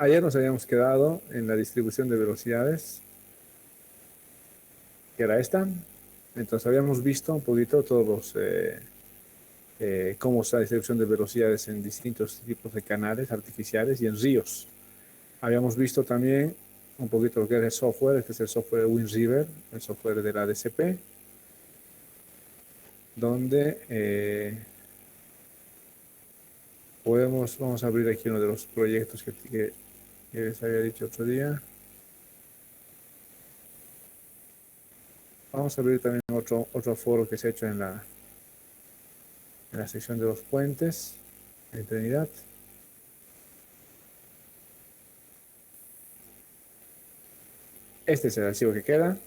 Ayer nos habíamos quedado en la distribución de velocidades, que era esta. Entonces habíamos visto un poquito todos los, cómo está la distribución de velocidades en distintos tipos de canales artificiales y en ríos. Habíamos visto también un poquito lo que es el software. Este es el software de WinRiver, el software de la DCP, donde vamos a abrir aquí uno de los proyectos que les había dicho otro día. Vamos a abrir también otro foro que se ha hecho en la sección de los puentes en Trinidad. Este es el archivo que queda,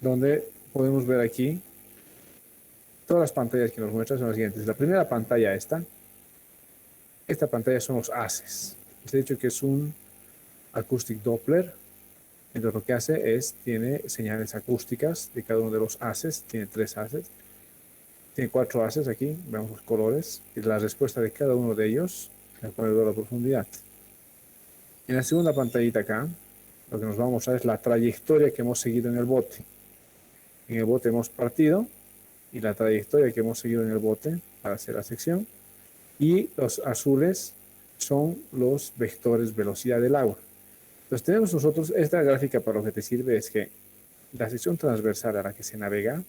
donde podemos ver aquí todas las pantallas que nos muestran son las siguientes. La primera pantalla esta pantalla son los haces. Les he dicho que es un acoustic Doppler. Entonces lo que hace es, tiene señales acústicas de cada uno de los haces, tiene 3 haces, tiene 4 haces aquí, vemos los colores, y la respuesta de cada uno de ellos, de acuerdo a la profundidad. En la segunda pantallita acá, lo que nos va a mostrar es la trayectoria que hemos seguido en el bote. En el bote hemos partido, y la trayectoria que hemos seguido en el bote para hacer la sección, y los azules son los vectores velocidad del agua. Entonces tenemos nosotros esta gráfica. Para lo que te sirve es que la sección transversal a la que se navega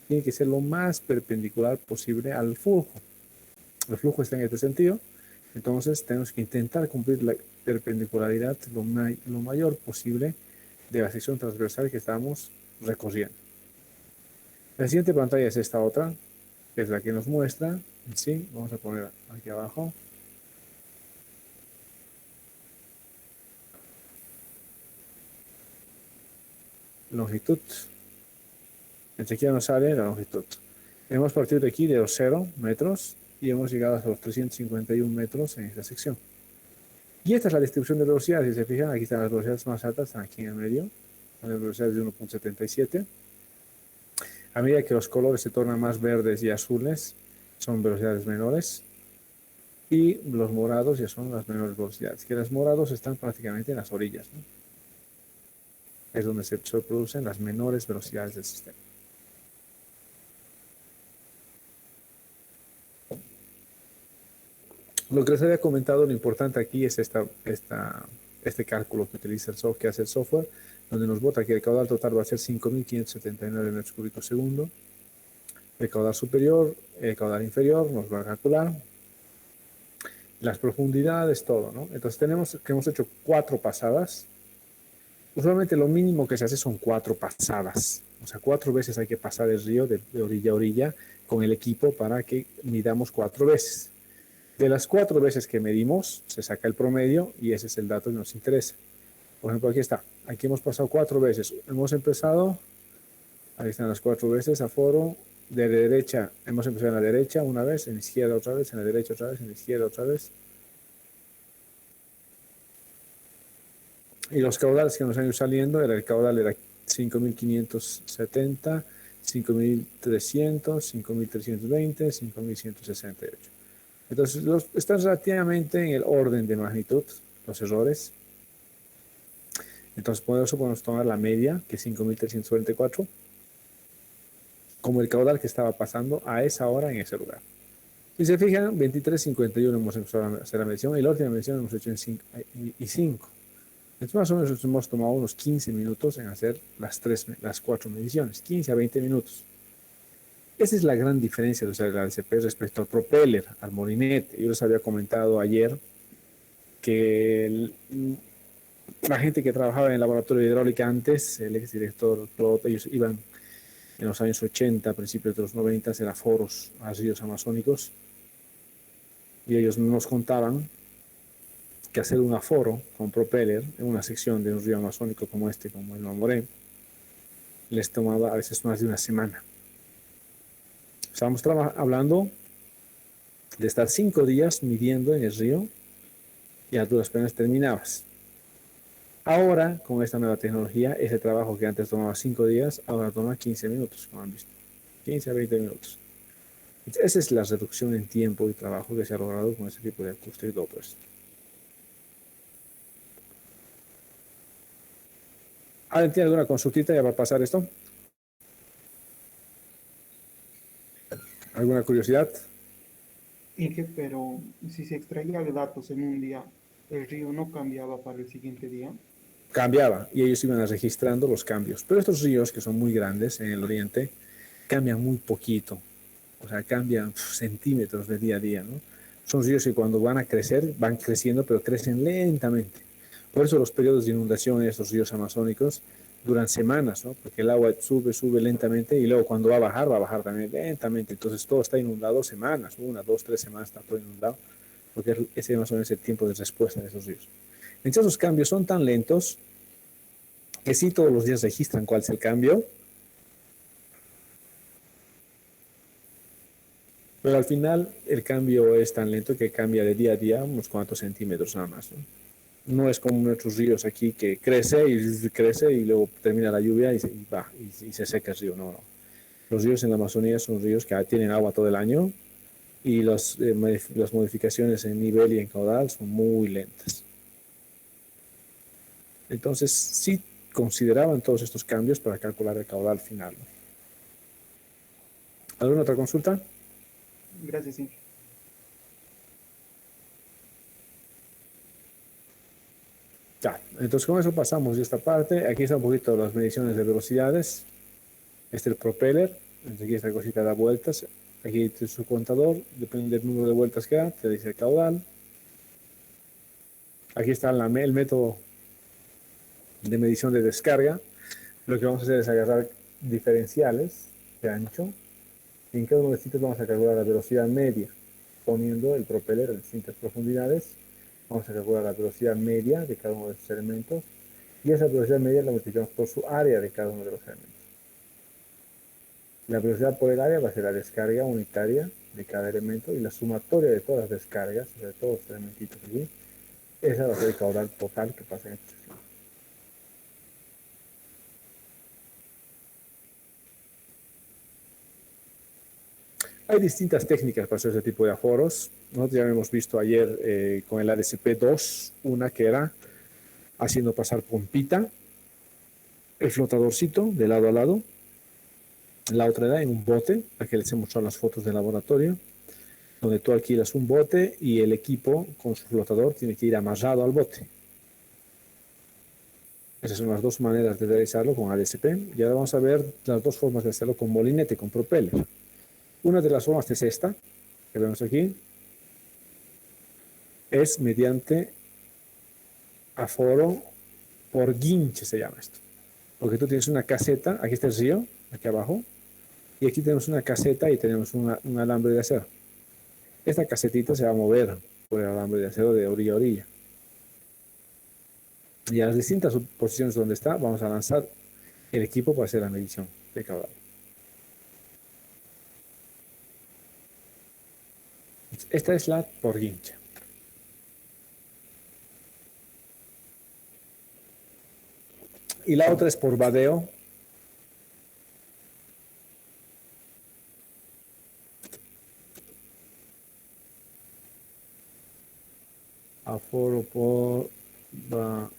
tiene que ser lo más perpendicular posible al flujo. El flujo está en este sentido, entonces tenemos que intentar cumplir la perpendicularidad lo mayor posible de la sección transversal que estamos recorriendo. La siguiente pantalla es esta otra, que es la que nos muestra, sí, vamos a poner aquí abajo. Longitud. Enseguida nos sale la longitud. Hemos partido de aquí de los 0 metros y hemos llegado hasta los 351 metros en esta sección. Y esta es la distribución de velocidades. Si se fijan, aquí están las velocidades más altas, están aquí en el medio. Las velocidades de 1.77. A medida que los colores se tornan más verdes y azules, son velocidades menores. Y los morados ya son las menores velocidades. Que los morados están prácticamente en las orillas, ¿no? Es donde se producen las menores velocidades del sistema. Lo que les había comentado, lo importante aquí es este cálculo que utiliza el software, que hace el software, donde nos bota que el caudal total va a ser 5.579 metros cúbicos segundo. El caudal superior, el caudal inferior, nos va a calcular las profundidades, todo, ¿no? Entonces tenemos que hemos hecho 4 pasadas. Usualmente lo mínimo que se hace son 4 pasadas. O sea, 4 veces hay que pasar el río de orilla a orilla con el equipo para que midamos 4 veces. De las 4 veces que medimos, se saca el promedio y ese es el dato que nos interesa. Por ejemplo, aquí está. Aquí hemos pasado 4 veces. Hemos empezado, ahí están las 4 veces, aforo. De derecha, hemos empezado en la derecha una vez, en la izquierda otra vez, en la derecha otra vez, en la izquierda otra vez. Y los caudales que nos han ido saliendo, el caudal era 5.570, 5.300, 5.320, 5.168. Entonces, están relativamente en el orden de magnitud, los errores. Entonces, por eso podemos tomar la media, que es 5.344, como el caudal que estaba pasando a esa hora en ese lugar. Si se fijan, 23.51 hemos empezado a hacer la medición, y la última medición hemos hecho en 5 y 5. Entonces, más o menos hemos tomado unos 15 minutos en hacer las 4 mediciones, 15 a 20 minutos. Esa es la gran diferencia de usar el ADCP respecto al propeller, al molinete. Yo les había comentado ayer que la gente que trabajaba en el laboratorio de hidráulica antes, el exdirector Claude, ellos iban en los años 80, principios de los 90, a foros a ríos amazónicos, y ellos nos contaban que hacer un aforo con propeller en una sección de un río amazónico como este, como el Mamoré, les tomaba a veces más de una semana. Estábamos hablando de estar 5 días midiendo en el río y a duras penas terminabas. Ahora, con esta nueva tecnología, ese trabajo que antes tomaba 5 días, ahora toma 15 minutos, como han visto. 15 a 20 minutos. Esa es la reducción en tiempo y trabajo que se ha logrado con este tipo de acoustic Dopplers. ¿Alguien tiene alguna consultita ya va a pasar esto? ¿Alguna curiosidad? Inge, pero si se extraía datos en un día, ¿el río no cambiaba para el siguiente día? Cambiaba y ellos iban registrando los cambios. Pero estos ríos, que son muy grandes en el oriente, cambian muy poquito. O sea, cambian centímetros de día a día, ¿no? Son ríos que cuando van a crecer, van creciendo, pero crecen lentamente. Por eso los periodos de inundación en estos ríos amazónicos duran semanas, ¿no? Porque el agua sube, sube lentamente y luego cuando va a bajar también lentamente. Entonces todo está inundado semanas, una, dos, tres semanas está todo inundado, porque ese más o menos es el tiempo de respuesta de esos ríos. Entonces los cambios son tan lentos que sí todos los días registran cuál es el cambio, pero al final el cambio es tan lento que cambia de día a día unos cuantos centímetros nada más, ¿no? No es como nuestros ríos aquí que crece y luego termina la lluvia y se seca el río. No, no. Los ríos en la Amazonía son ríos que tienen agua todo el año y las modificaciones en nivel y en caudal son muy lentas. Entonces, sí consideraban todos estos cambios para calcular el caudal final, ¿no? ¿Alguna otra consulta? Gracias, Inge. Ya, entonces con eso pasamos de esta parte. Aquí está un poquito las mediciones de velocidades. Este es el propeller. Aquí esta cosita da vueltas. Aquí tiene su contador. Depende del número de vueltas que da, te dice el caudal. Aquí está el método de medición de descarga. Lo que vamos a hacer es agarrar diferenciales de ancho. Y en cada uno de estos vamos a calcular la velocidad media, poniendo el propeller en distintas profundidades. Vamos a calcular la velocidad media de cada uno de estos elementos. Y esa velocidad media la multiplicamos por su área de cada uno de los elementos. La velocidad por el área va a ser la descarga unitaria de cada elemento y la sumatoria de todas las descargas, o sea, de todos los elementitos allí, esa va a ser el caudal total que pasa en esta sección. Hay distintas técnicas para hacer este tipo de aforos. Nosotros ya hemos visto ayer con el ADCP-2, una que era haciendo pasar pompita, el flotadorcito de lado a lado, la otra era en un bote, aquí les he mostrado las fotos del laboratorio, donde tú alquilas un bote y el equipo con su flotador tiene que ir amarrado al bote. Esas son las dos maneras de realizarlo con ADSP. Y ahora vamos a ver las dos formas de hacerlo con molinete, con propeller. Una de las formas es esta, que vemos aquí, es mediante aforo por guinche, se llama esto. Porque tú tienes una caseta, aquí está el río, aquí abajo, y aquí tenemos una caseta y tenemos un alambre de acero. Esta casetita se va a mover por el alambre de acero de orilla a orilla. Y a las distintas posiciones donde está, vamos a lanzar el equipo para hacer la medición de caudal. Esta es la por guincha. Y la otra es por vadeo. Aforo por vadeo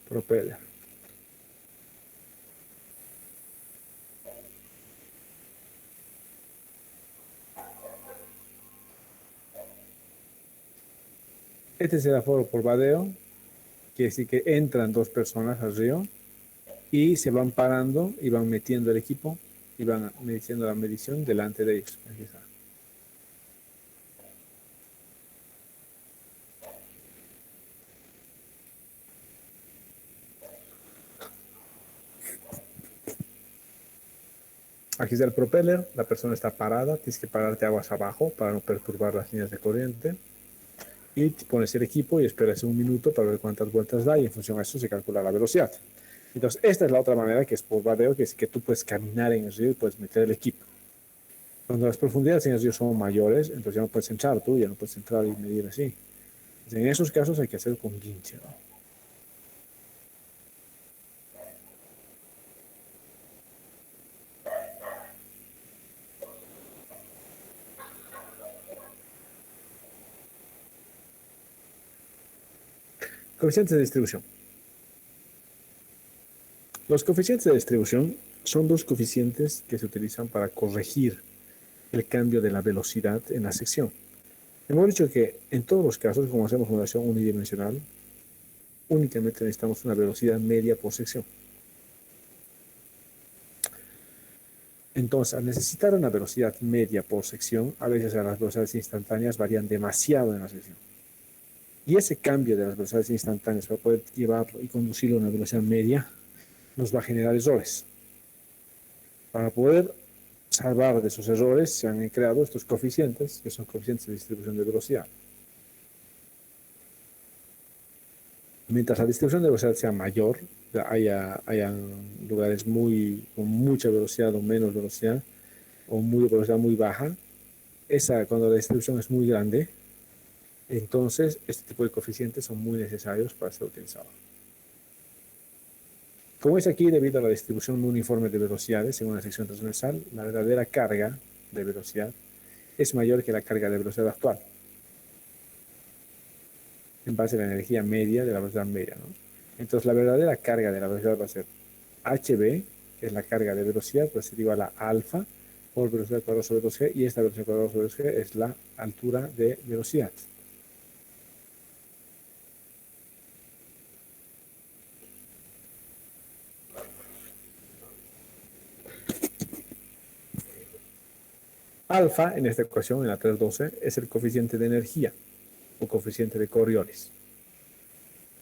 propeller. Este es el aforo por vadeo, quiere decir que entran dos personas al río y se van parando y van metiendo el equipo y van haciendo la medición delante de ellos. Aquí está. Aquí está el propeller, la persona está parada, tienes que pararte aguas abajo para no perturbar las líneas de corriente. Y pones el equipo y esperas un minuto para ver cuántas vueltas da y en función a eso se calcula la velocidad. Entonces, esta es la otra manera que es por vadeo, que es que tú puedes caminar en el río y puedes meter el equipo. Cuando las profundidades en el río son mayores, entonces ya no puedes entrar tú, ya no puedes entrar y medir así. Entonces, en esos casos hay que hacer con guinche, ¿no? Coeficientes de distribución. Los coeficientes de distribución son dos coeficientes que se utilizan para corregir el cambio de la velocidad en la sección. Hemos dicho que en todos los casos, como hacemos una sección unidimensional, únicamente necesitamos una velocidad media por sección. Entonces, al necesitar una velocidad media por sección, a veces las velocidades instantáneas varían demasiado en la sección. Y ese cambio de las velocidades instantáneas para poder llevarlo y conducirlo a una velocidad media nos va a generar errores. Para poder salvar de esos errores se han creado estos coeficientes, que son coeficientes de distribución de velocidad. Mientras la distribución de velocidad sea mayor, haya lugares con mucha velocidad o menos velocidad, o velocidad muy baja, cuando la distribución es muy grande, entonces este tipo de coeficientes son muy necesarios para ser utilizados. Como es aquí, debido a la distribución uniforme de velocidades en una sección transversal, la verdadera carga de velocidad es mayor que la carga de velocidad actual, en base a la energía media de la velocidad media, ¿no? Entonces, la verdadera carga de la velocidad va a ser hb, que es la carga de velocidad, va a ser igual a alfa por velocidad cuadrada sobre 2g, y esta velocidad cuadrada sobre 2g es la altura de velocidad. Alfa, en esta ecuación, en la 312, es el coeficiente de energía, o coeficiente de Coriolis.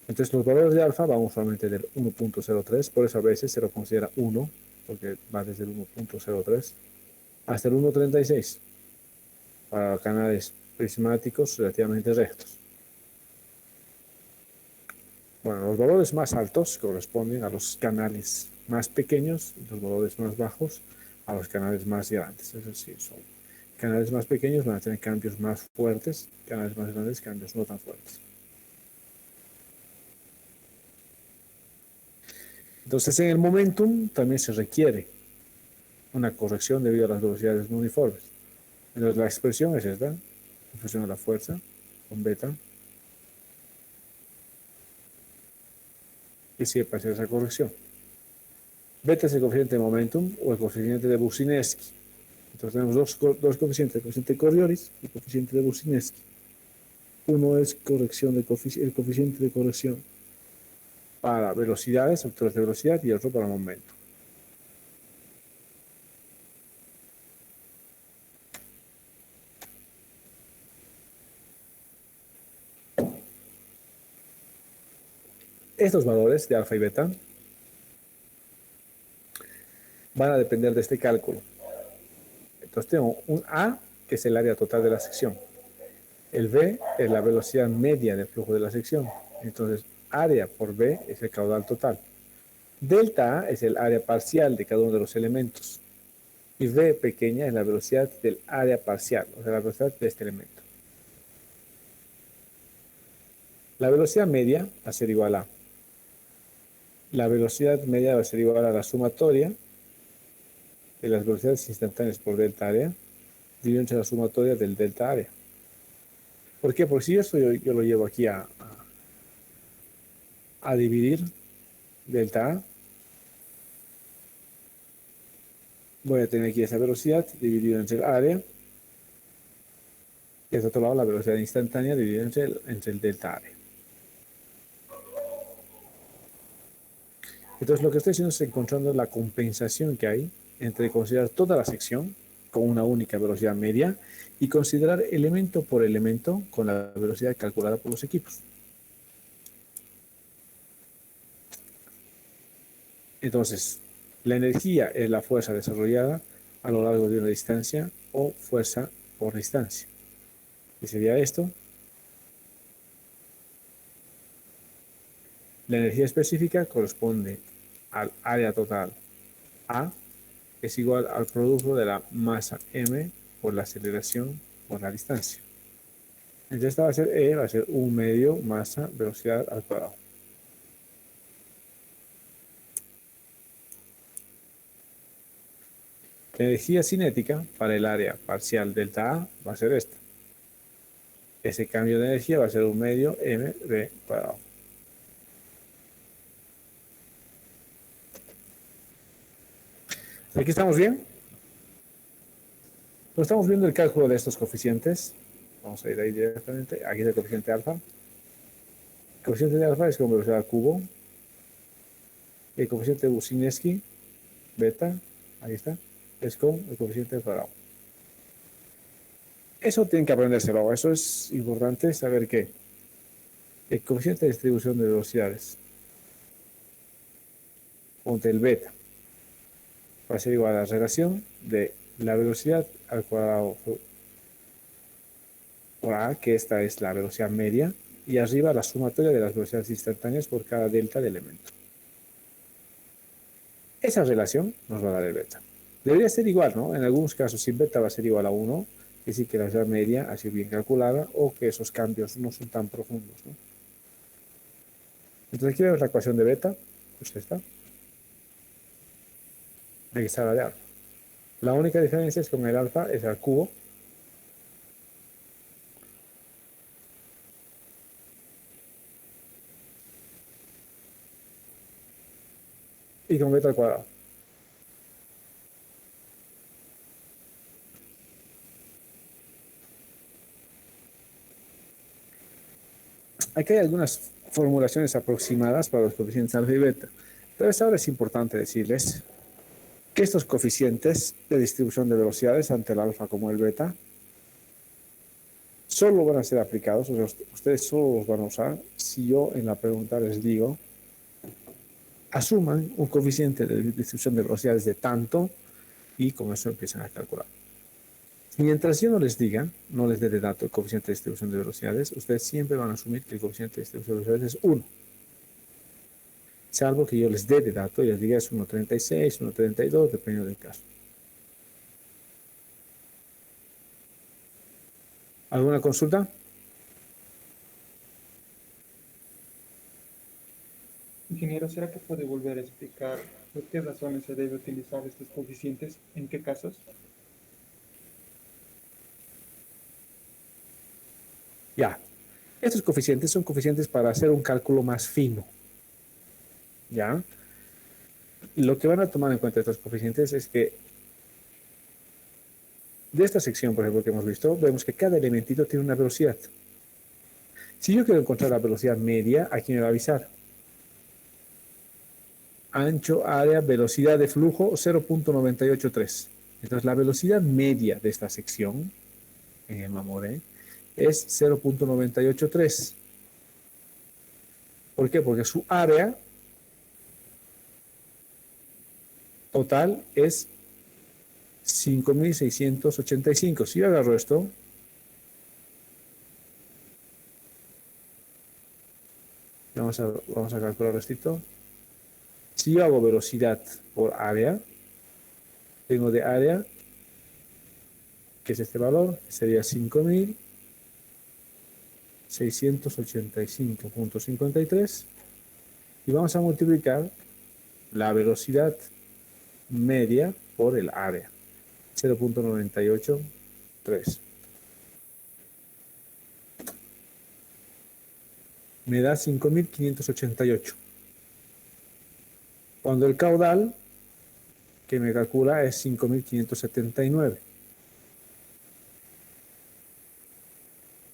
Entonces, los valores de alfa van usualmente del 1.03, por eso a veces se lo considera 1, porque va desde el 1.03 hasta el 1.36, para canales prismáticos relativamente rectos. Bueno, los valores más altos corresponden a los canales más pequeños y los valores más bajos a los canales más grandes. Es decir, canales más pequeños van a tener cambios más fuertes, canales más grandes cambios no tan fuertes. Entonces, en el momentum también se requiere una corrección debido a las velocidades no uniformes. Entonces, la expresión es esta, expresión de la fuerza con beta, y sirve para hacer esa corrección. Beta es el coeficiente de momentum o el coeficiente de Boussinesq. Entonces tenemos dos coeficientes, el coeficiente de Coriolis y el coeficiente de Boussinesq. Uno es el coeficiente de corrección para velocidades, vectores de velocidad, y otro para momento. Estos valores de alfa y beta van a depender de este cálculo. Entonces tengo un A, que es el área total de la sección. El V es la velocidad media del flujo de la sección. Entonces, área por V es el caudal total. Delta A es el área parcial de cada uno de los elementos. Y V pequeña es la velocidad del área parcial, o sea, la velocidad de este elemento. La velocidad media va a ser igual a la velocidad media va a ser igual a la sumatoria de las velocidades instantáneas por delta área dividido entre la sumatoria del delta área. ¿Por qué? Porque si yo lo llevo aquí a dividir delta A, voy a tener aquí esa velocidad dividida entre el área, y de otro lado la velocidad instantánea dividida entre el delta área. Entonces lo que estoy haciendo es encontrando la compensación que hay entre considerar toda la sección con una única velocidad media y considerar elemento por elemento con la velocidad calculada por los equipos. Entonces, la energía es la fuerza desarrollada a lo largo de una distancia o fuerza por distancia. ¿Qué sería esto? La energía específica corresponde al área total A, que es igual al producto de la masa m por la aceleración por la distancia. Entonces esta va a ser E, va a ser 1 medio masa velocidad al cuadrado. La energía cinética para el área parcial delta A va a ser esta. Ese cambio de energía va a ser 1 medio mv cuadrado. ¿Aquí estamos bien? Pues estamos viendo el cálculo de estos coeficientes. Vamos a ir ahí directamente. Aquí es el coeficiente alfa. El coeficiente de alfa es con velocidad al cubo. El coeficiente de Bushinsky, beta, ahí está, es con el coeficiente al cuadrado. Eso tienen que aprendérselo. Eso es importante saber que el coeficiente de distribución de velocidades ponte el beta va a ser igual a la relación de la velocidad al cuadrado por A, que esta es la velocidad media, y arriba la sumatoria de las velocidades instantáneas por cada delta de elemento. Esa relación nos va a dar el beta. Debería ser igual, ¿no? En algunos casos, si beta va a ser igual a 1, es decir, que la velocidad media ha sido bien calculada o que esos cambios no son tan profundos, ¿no? Entonces aquí vemos la ecuación de beta, pues está. Aquí está la de alfa. La única diferencia es que con el alfa es al cubo. Y con beta al cuadrado. Aquí hay algunas formulaciones aproximadas para los coeficientes alfa y beta. Entonces ahora es importante decirles que estos coeficientes de distribución de velocidades, tanto el alfa como el beta, solo van a ser aplicados, o sea, ustedes solo los van a usar si yo en la pregunta les digo, asuman un coeficiente de distribución de velocidades de tanto y con eso empiezan a calcular. Mientras yo no les diga, no les dé de dato el coeficiente de distribución de velocidades, ustedes siempre van a asumir que el coeficiente de distribución de velocidades es 1. Salvo que yo les dé de dato y les diga es 1.36, 1.32, dependiendo del caso. ¿Alguna consulta? Ingeniero, ¿será que puede volver a explicar por qué razones se debe utilizar estos coeficientes? ¿En qué casos? Ya. Estos coeficientes son coeficientes para hacer un cálculo más fino. ¿Ya? Lo que van a tomar en cuenta estos coeficientes es que de esta sección, por ejemplo, que hemos visto, vemos que cada elementito tiene una velocidad. Si yo quiero encontrar la velocidad media, aquí me va a avisar. Ancho, área, velocidad de flujo 0.983. Entonces la velocidad media de esta sección, en el Mamoré, es 0.983. ¿Por qué? Porque su área total es 5.685. Si yo agarro esto, vamos a calcular esto. Si yo hago velocidad por área, tengo de área, que es este valor, sería 5.685.53, y vamos a multiplicar la velocidad media por el área, 0.983. Me da 5.588. Cuando el caudal que me calcula es 5.579.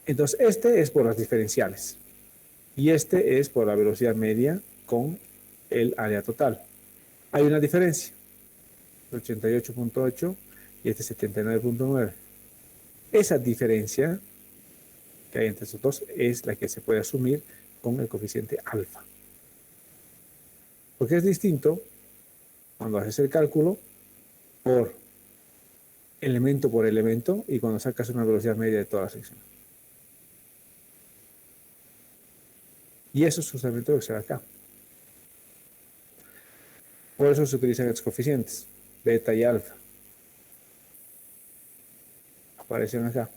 Entonces, este es por las diferenciales. Y este es por la velocidad media con el área total. Hay una diferencia. 88.8 y este 79.9. Esa diferencia que hay entre estos dos es la que se puede asumir con el coeficiente alfa. Porque es distinto cuando haces el cálculo por elemento y cuando sacas una velocidad media de toda la sección. Y eso es justamente lo que se ve acá. Por eso se utilizan estos coeficientes, beta y alfa. Aparecen acá.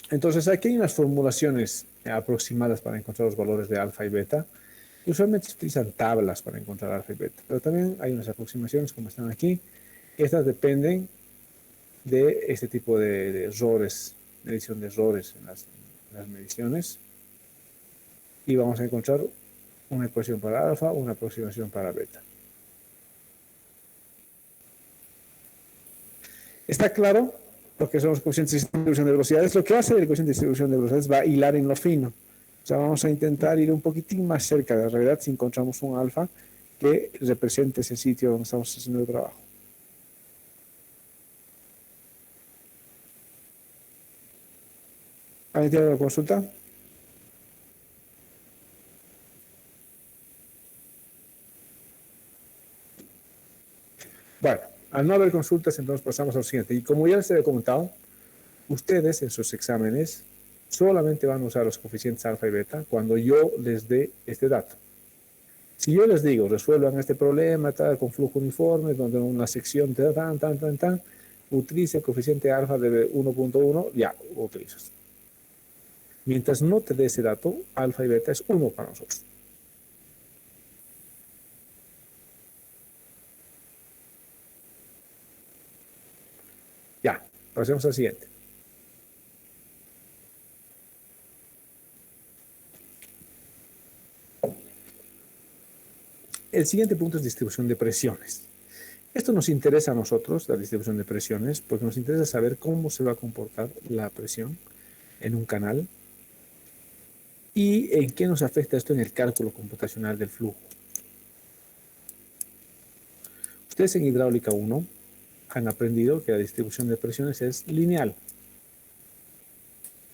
Entonces aquí hay unas formulaciones aproximadas para encontrar los valores de alfa y beta. Y usualmente se utilizan tablas para encontrar alfa y beta. Pero también hay unas aproximaciones como están aquí. Estas dependen de este tipo de errores, medición de errores en las mediciones. Y vamos a encontrar una ecuación para alfa, una aproximación para beta. ¿Está claro lo que son los coeficientes de distribución de velocidades? Lo que hace el coeficiente de distribución de velocidades va a hilar en lo fino. O sea, vamos a intentar ir un poquitín más cerca de la realidad si encontramos un alfa que represente ese sitio donde estamos haciendo el trabajo. ¿Alguien tiene una consulta? Bueno, al no haber consultas, entonces pasamos al siguiente. Y como ya les he comentado, ustedes en sus exámenes solamente van a usar los coeficientes alfa y beta cuando yo les dé este dato. Si yo les digo, resuelvan este problema tal, con flujo uniforme, donde una sección te da tan, utilice el coeficiente alfa de 1.1, ya, lo utilizas. Mientras no te dé ese dato, alfa y beta es 1 para nosotros. Ya, pasemos al siguiente. El siguiente punto es distribución de presiones. Esto nos interesa a nosotros, la distribución de presiones, porque nos interesa saber cómo se va a comportar la presión en un canal y en qué nos afecta esto en el cálculo computacional del flujo. Ustedes en hidráulica 1 han aprendido que la distribución de presiones es lineal.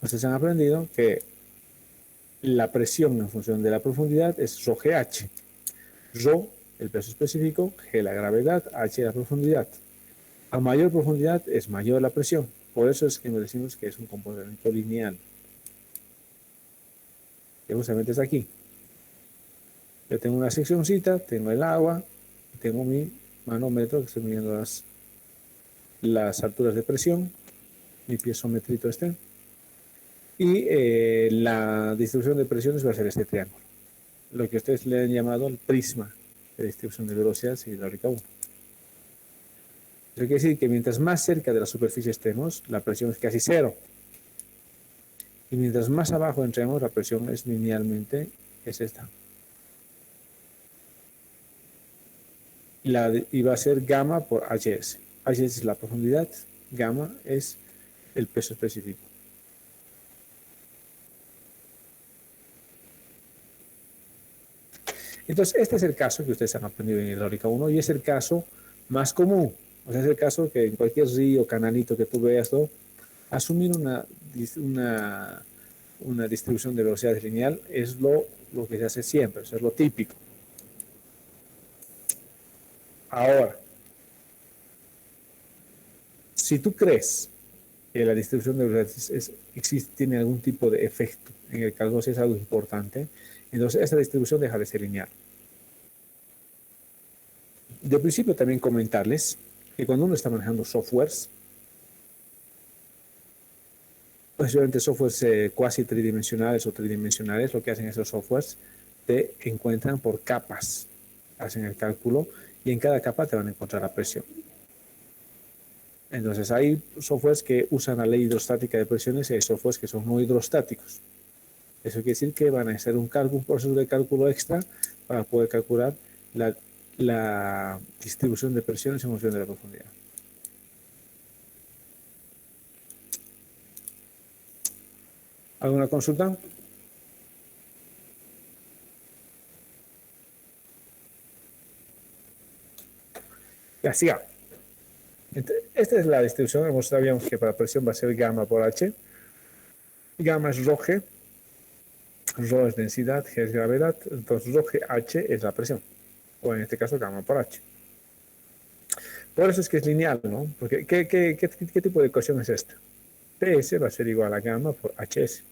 Ustedes han aprendido que la presión en función de la profundidad es ρGH. Rho, el peso específico, G, la gravedad, H, la profundidad. A mayor profundidad es mayor la presión. Por eso es que nos decimos que es un comportamiento lineal. Que justamente es aquí. Yo tengo una seccioncita, tengo el agua, tengo mi manómetro que estoy midiendo las alturas de presión, mi piezometrito este. Y la distribución de presiones va a ser este triángulo. Lo que ustedes le han llamado el prisma de distribución de velocidades hidráulica 1. Eso quiere decir que mientras más cerca de la superficie estemos, la presión es casi cero. Y mientras más abajo entremos, la presión es linealmente, es esta. Y va a ser gamma por HS. HS es la profundidad, gamma es el peso específico. Entonces, este es el caso que ustedes han aprendido en hidráulica 1 y es el caso más común. O sea, es el caso que en cualquier río, canalito que tú veas, ¿no? Asumir una distribución de velocidad lineal es lo que se hace siempre, eso es lo típico. Ahora, si tú crees que la distribución de velocidades tiene algún tipo de efecto en el cálculo, si es algo importante, entonces esta distribución deja de ser lineal. De principio también comentarles que cuando uno está manejando softwares, especialmente softwares cuasi tridimensionales o tridimensionales, lo que hacen esos softwares, te encuentran por capas, hacen el cálculo y en cada capa te van a encontrar la presión. Entonces hay softwares que usan la ley hidrostática de presiones y hay softwares que son no hidrostáticos. Eso quiere decir que van a hacer un proceso de cálculo extra para poder calcular la distribución de presiones en función de la profundidad. ¿Alguna consulta? Ya, siga. Esta es la distribución. Sabíamos que para presión va a ser gamma por H. Gamma es ρg. Rho es densidad, G es gravedad. Entonces ρGH es la presión. O en este caso gamma por H. Por eso es que es lineal, ¿no? Porque ¿qué tipo de ecuación es esta? PS va a ser igual a gamma por HS.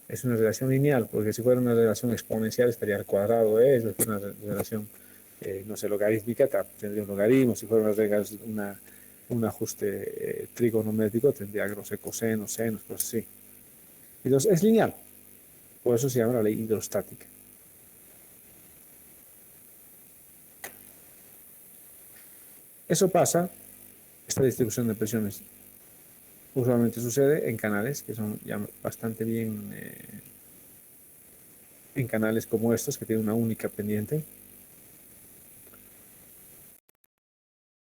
Es una relación lineal, porque si fuera una relación exponencial estaría al cuadrado de eso. Si fuera una relación, no sé, logarítmica, tendría un logaritmo. Si fuera un ajuste trigonométrico, tendría, no sé, cosenos, senos, cosas así. Entonces, es lineal. Por eso se llama la ley hidrostática. Eso pasa, esta distribución de presiones usualmente sucede en canales que son ya bastante bien en canales como estos que tienen una única pendiente.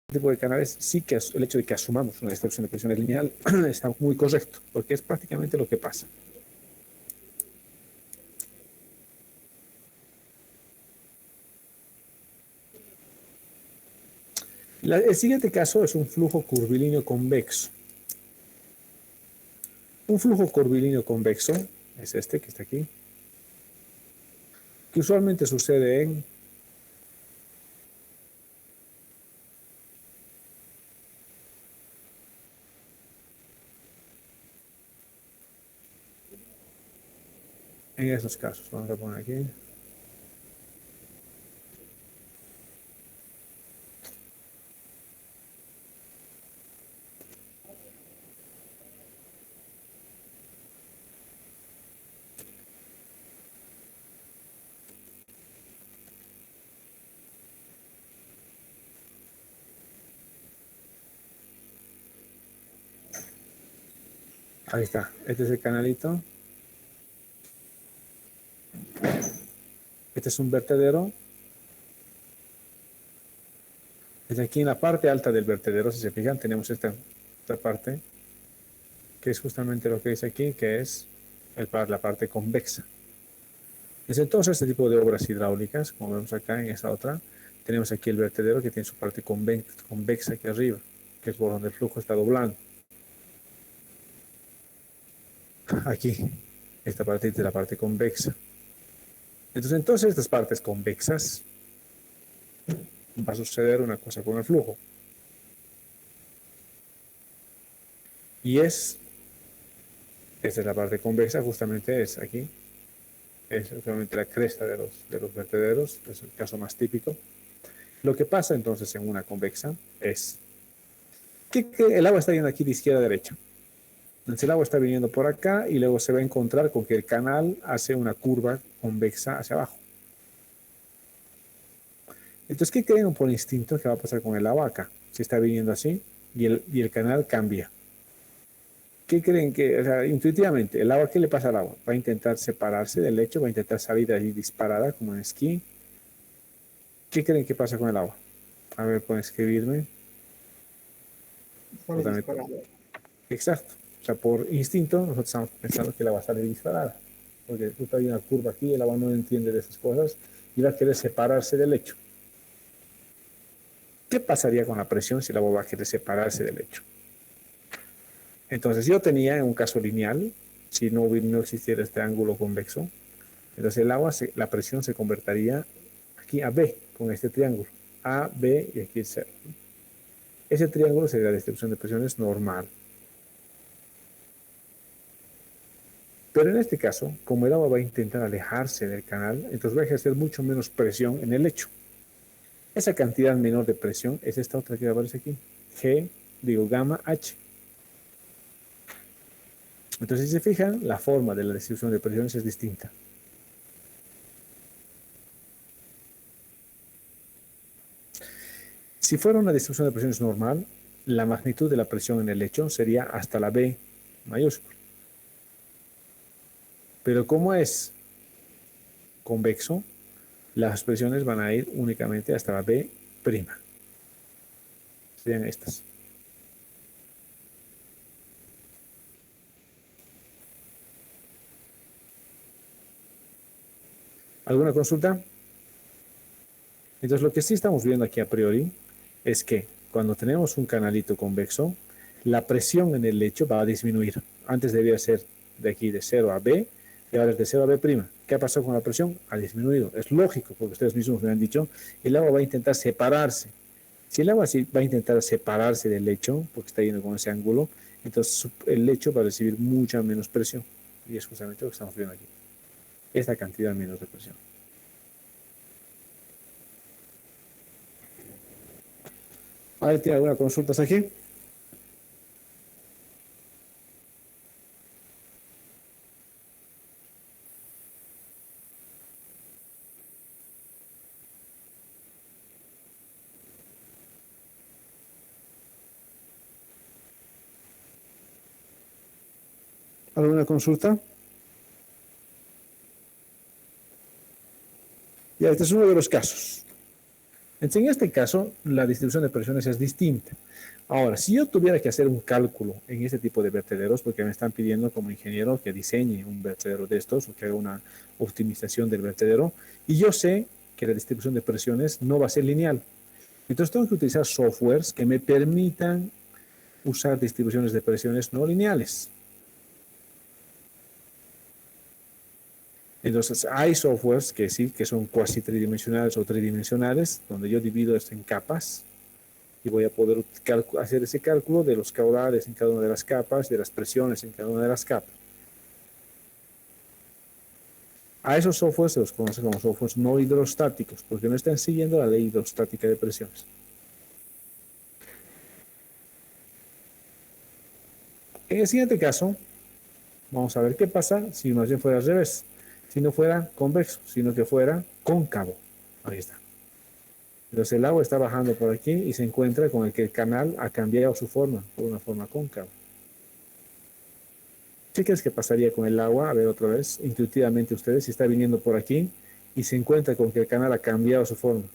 Este tipo de canales sí que el hecho de que asumamos una distribución de presiones lineal está muy correcto, porque es prácticamente lo que pasa. El siguiente caso es un flujo curvilíneo convexo. Un flujo curvilíneo convexo es este que está aquí, que usualmente sucede en esos casos. Vamos a poner aquí. Ahí está. Este es el canalito. Este es un vertedero. Desde aquí en la parte alta del vertedero, si se fijan, tenemos esta parte, que es justamente lo que dice aquí, que es la parte convexa. Entonces, este tipo de obras hidráulicas, como vemos acá en esta otra, tenemos aquí el vertedero que tiene su parte convexa aquí arriba, que es por donde el flujo está doblando. Aquí, esta parte es la parte convexa. Entonces estas partes convexas va a suceder una cosa con el flujo. Y esta es la parte convexa, justamente es aquí, es justamente la cresta de los vertederos, es el caso más típico. Lo que pasa entonces en una convexa es que el agua está yendo aquí de izquierda a derecha. Entonces el agua está viniendo por acá y luego se va a encontrar con que el canal hace una curva convexa hacia abajo. Entonces, ¿qué creen por instinto que va a pasar con el agua acá? Si está viniendo así y el canal cambia. ¿Qué creen que, o sea, intuitivamente, el agua, qué le pasa al agua? Va a intentar separarse del lecho, va a intentar salir de allí disparada como en esquí. ¿Qué creen que pasa con el agua? A ver, pueden escribirme. Sale disparado. Exacto. O sea, por instinto, nosotros estamos pensando que el agua sale disparada. Porque justo hay una curva aquí, el agua no entiende de esas cosas y va a querer separarse del lecho. ¿Qué pasaría con la presión si el agua va a querer separarse del lecho? Entonces, yo tenía en un caso lineal, si no existiera este ángulo convexo, entonces el agua, la presión se convertiría aquí a B, con este triángulo. A, B y aquí es 0. Ese triángulo sería la distribución de presiones normal. Pero en este caso, como el agua va a intentar alejarse del canal, entonces va a ejercer mucho menos presión en el lecho. Esa cantidad menor de presión es esta otra que aparece aquí. Gamma H. Entonces, si se fijan, la forma de la distribución de presiones es distinta. Si fuera una distribución de presiones normal, la magnitud de la presión en el lecho sería hasta la B mayúscula. Pero como es convexo, las presiones van a ir únicamente hasta la B'. Serían estas. ¿Alguna consulta? Entonces, lo que sí estamos viendo aquí a priori es que cuando tenemos un canalito convexo, la presión en el lecho va a disminuir. Antes debía ser de aquí de 0 a B y ahora es de 0 a B'. ¿Qué ha pasado con la presión? Ha disminuido. Es lógico, porque ustedes mismos me han dicho, el agua va a intentar separarse. Si el agua va a intentar separarse del lecho, porque está yendo con ese ángulo, entonces el lecho va a recibir mucha menos presión. Y es justamente lo que estamos viendo aquí. Esta cantidad menos de presión. ¿Alguien tiene alguna consulta aquí? ¿Alguna consulta? Ya, este es uno de los casos. Entonces, en este caso, la distribución de presiones es distinta. Ahora, si yo tuviera que hacer un cálculo en este tipo de vertederos, porque me están pidiendo como ingeniero que diseñe un vertedero de estos o que haga una optimización del vertedero, y yo sé que la distribución de presiones no va a ser lineal. Entonces tengo que utilizar softwares que me permitan usar distribuciones de presiones no lineales. Entonces hay softwares que sí, que son cuasi tridimensionales o tridimensionales, donde yo divido esto en capas y voy a poder hacer ese cálculo de los caudales en cada una de las capas, de las presiones en cada una de las capas. A esos softwares se los conoce como softwares no hidrostáticos, porque no están siguiendo la ley hidrostática de presiones. En el siguiente caso, vamos a ver qué pasa si más bien fuera al revés. Si no fuera convexo, sino que fuera cóncavo. Ahí está. Entonces el agua está bajando por aquí y se encuentra con el que el canal ha cambiado su forma, por una forma cóncava. ¿Qué crees que pasaría con el agua? A ver otra vez, intuitivamente ustedes, si está viniendo por aquí y se encuentra con que el canal ha cambiado su forma.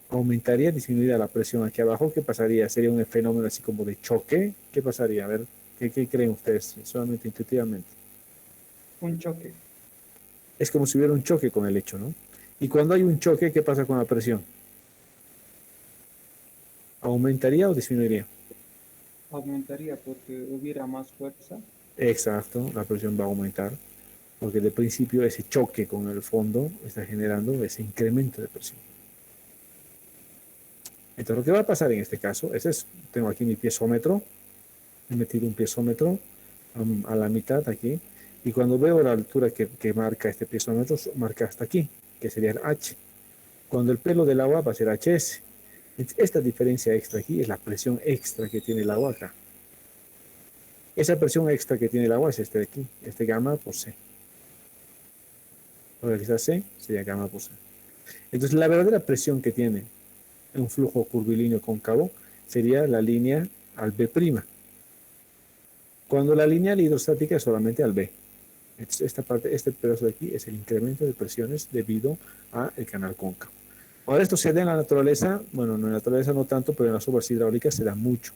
¿Aumentaría, disminuiría la presión aquí abajo? ¿Qué pasaría? ¿Sería un fenómeno así como de choque? ¿Qué pasaría? A ver, ¿qué creen ustedes? Solamente intuitivamente. Un choque. Es como si hubiera un choque con el hecho, ¿no? Y cuando hay un choque, ¿qué pasa con la presión? ¿Aumentaría o disminuiría? Aumentaría porque hubiera más fuerza. Exacto, la presión va a aumentar, porque de principio ese choque con el fondo está generando ese incremento de presión. Entonces lo que va a pasar en este caso es eso. Tengo aquí mi piezómetro, he metido un piezómetro a la mitad aquí, y cuando veo la altura que marca este piezómetro, marca hasta aquí, que sería el H. Cuando el pelo del agua va a ser HS. Esta diferencia extra aquí es la presión extra que tiene el agua acá. Esa presión extra que tiene el agua es este de aquí, este gamma por C. Ahora que está C, sería gamma por C. Entonces la verdadera presión que tiene un flujo curvilíneo cóncavo sería la línea al B'. Cuando la lineal hidrostática es solamente al B. Esta parte, este pedazo de aquí es el incremento de presiones debido al canal cóncavo. Ahora esto se da en la naturaleza, bueno, en la naturaleza no tanto, pero en las obras hidráulicas se da mucho.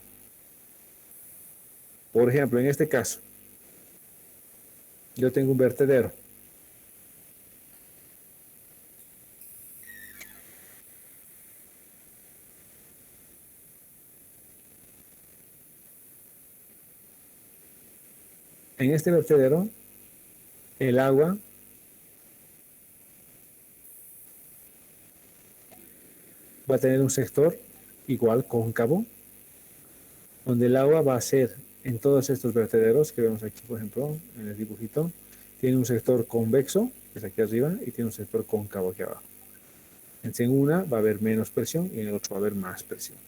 Por ejemplo, en este caso, yo tengo un vertedero. En este vertedero, el agua va a tener un sector igual cóncavo, donde el agua va a ser en todos estos vertederos que vemos aquí, por ejemplo, en el dibujito, tiene un sector convexo, que es aquí arriba, y tiene un sector cóncavo aquí abajo. En una va a haber menos presión y en el otro va a haber más presión.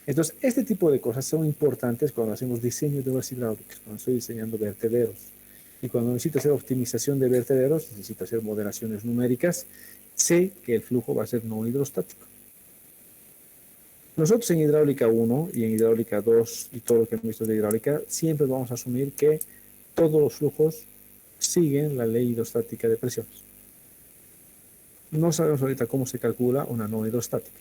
Entonces, este tipo de cosas son importantes cuando hacemos diseño de obras hidráulicas, cuando estoy diseñando vertederos. Y cuando necesito hacer optimización de vertederos, necesito hacer modelaciones numéricas, sé que el flujo va a ser no hidrostático. Nosotros en hidráulica 1 y en hidráulica 2 y todo lo que hemos visto de hidráulica, siempre vamos a asumir que todos los flujos siguen la ley hidrostática de presiones. No sabemos ahorita cómo se calcula una no hidrostática.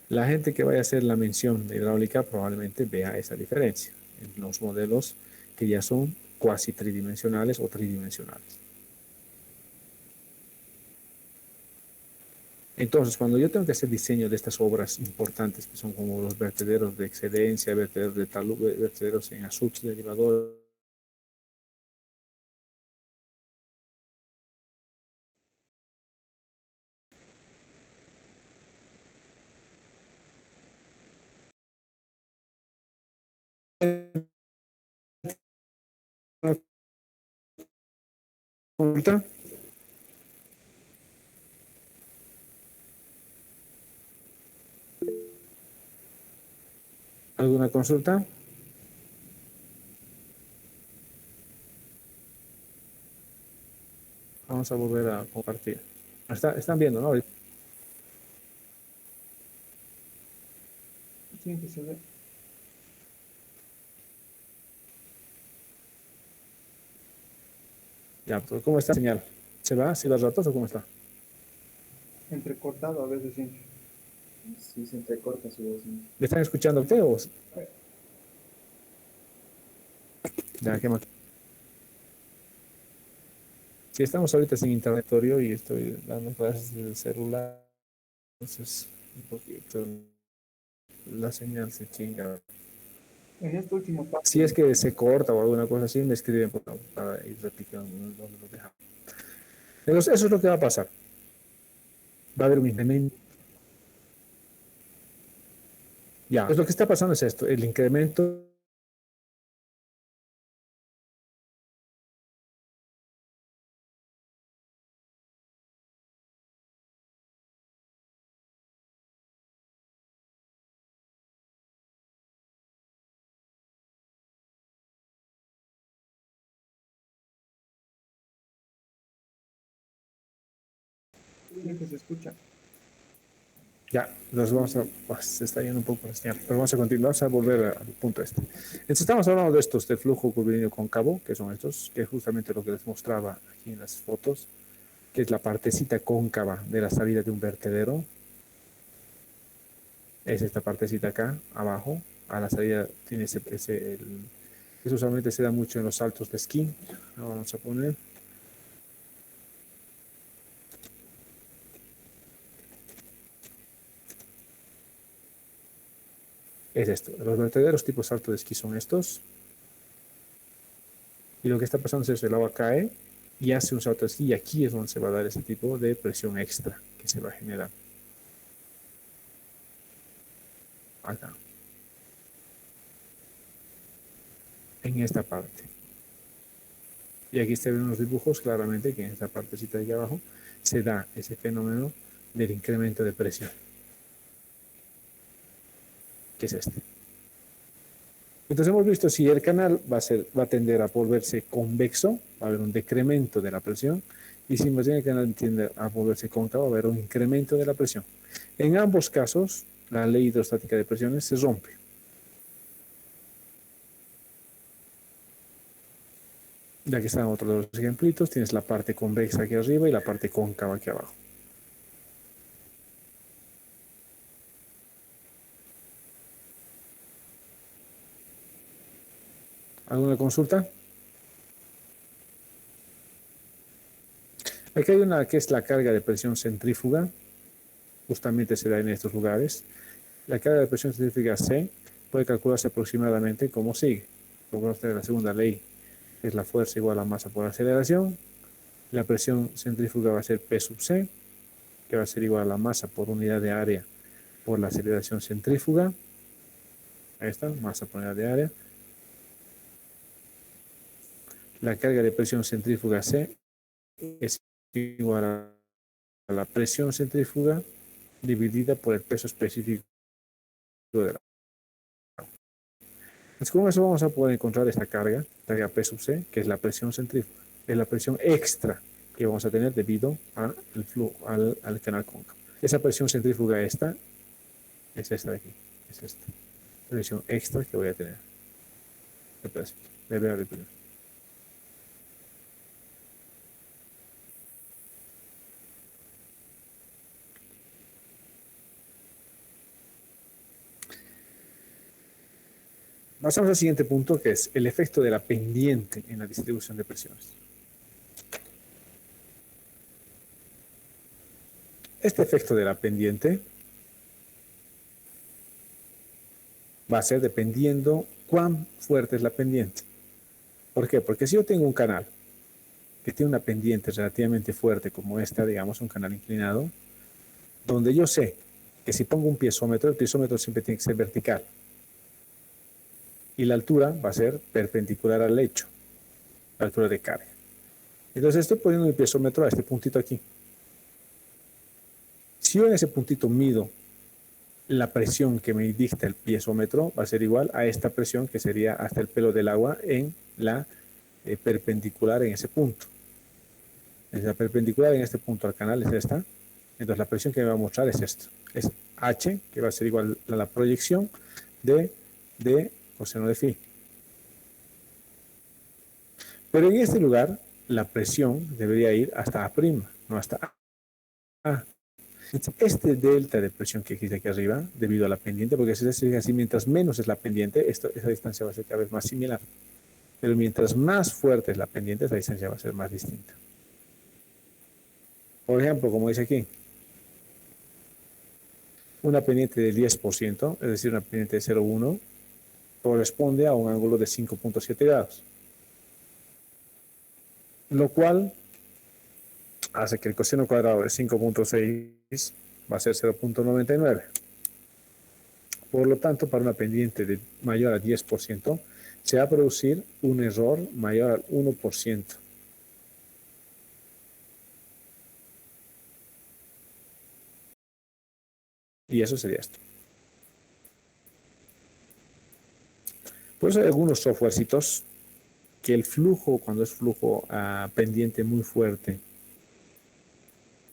La gente que vaya a hacer la mención de hidráulica probablemente vea esa diferencia en los modelos que ya son cuasi tridimensionales o tridimensionales. Entonces, cuando yo tengo que hacer diseño de estas obras importantes, que son como los vertederos de excedencia, vertederos de talud, vertederos en azuts, derivadores, consulta, ¿alguna consulta? Vamos a volver a compartir. Están viendo, ¿no? Sí, que se ve. Ya, pues, ¿cómo está la señal? ¿Se va? ¿Se va ratos o cómo está? Entrecortado a veces, sí. Sí, se entrecorta su voz. ¿No? ¿Me están escuchando ustedes o...? Ya, ¿qué más? Sí, estamos ahorita sin internet y estoy dando clases del celular, entonces un poquito la señal se chinga. En este último paso, Si es que se corta o alguna cosa así, me escriben para ir replicando donde lo dejamos. Entonces, eso es lo que va a pasar. Va a haber un incremento. Ya, pues lo que está pasando es esto, el incremento sí que se escucha. ya, nos vamos a, se está yendo un poco la señal, pero vamos a continuar, vamos a volver al punto este. Entonces estamos hablando de estos, de flujo curvilíneo cóncavo, que son estos, que es justamente lo que les mostraba aquí en las fotos, que es la partecita cóncava de la salida de un vertedero. Es esta partecita acá, abajo, a la salida tiene eso usualmente se da mucho en los saltos de esquí. Ahora vamos a poner. Es esto. Los vertederos tipo salto de esquí son estos. Y lo que está pasando es eso, el agua cae y hace un salto de esquí y aquí es donde se va a dar ese tipo de presión extra que se va a generar. Acá. En esta parte. Y aquí se ven unos dibujos claramente que en esta partecita de aquí abajo se da ese fenómeno del incremento de presión. Que es este. Entonces hemos visto si el canal va a tender a volverse convexo, va a haber un decremento de la presión, y si más bien el canal tiende a volverse cóncavo, va a haber un incremento de la presión. En ambos casos, la ley hidrostática de presiones se rompe. Ya que están otros de los ejemplitos, tienes la parte convexa aquí arriba y la parte cóncava aquí abajo. ¿Alguna consulta? Aquí hay una que es la carga de presión centrífuga, justamente se da en estos lugares. La carga de presión centrífuga C puede calcularse aproximadamente como sigue. Como usted la segunda ley, es la fuerza igual a masa por aceleración. La presión centrífuga va a ser P sub C, que va a ser igual a la masa por unidad de área por la aceleración centrífuga. Ahí está, masa por unidad de área. La carga de presión centrífuga C es igual a la presión centrífuga dividida por el peso específico de la. Entonces, con eso vamos a poder encontrar esta carga P sub C, que es la presión centrífuga. Es la presión extra que vamos a tener debido al flujo, al canal cóncavo. Esa presión centrífuga esta es esta de aquí. Es esta presión extra que voy a tener. Voy a repetir. Pasamos al siguiente punto, que es el efecto de la pendiente en la distribución de presiones. Este efecto de la pendiente va a ser dependiendo cuán fuerte es la pendiente. ¿Por qué? Porque si yo tengo un canal que tiene una pendiente relativamente fuerte como esta, digamos, un canal inclinado, donde yo sé que si pongo un piezómetro, el piezómetro siempre tiene que ser vertical. Y la altura va a ser perpendicular al lecho, la altura de carga. Entonces estoy poniendo mi piezómetro a este puntito aquí. Si yo en ese puntito mido la presión que me dicta el piezómetro, va a ser igual a esta presión que sería hasta el pelo del agua en la perpendicular en ese punto. La perpendicular en este punto al canal es esta. Entonces la presión que me va a mostrar es esto. Es H, que va a ser igual a la proyección de coseno de phi. Pero en este lugar la presión debería ir hasta A', no hasta A. Este delta de presión que existe aquí arriba, debido a la pendiente, porque si se así, mientras menos es la pendiente, esa distancia va a ser cada vez más similar. Pero mientras más fuerte es la pendiente, esa distancia va a ser más distinta. Por ejemplo, como dice aquí, una pendiente de 10%, es decir, una pendiente de 0,1, corresponde a un ángulo de 5.7 grados. Lo cual hace que el coseno cuadrado de 5.6 va a ser 0.99. Por lo tanto, para una pendiente de mayor a 10%, se va a producir un error mayor al 1%. Y eso sería esto. Por eso hay algunos softwarecitos que el flujo, cuando es flujo pendiente muy fuerte,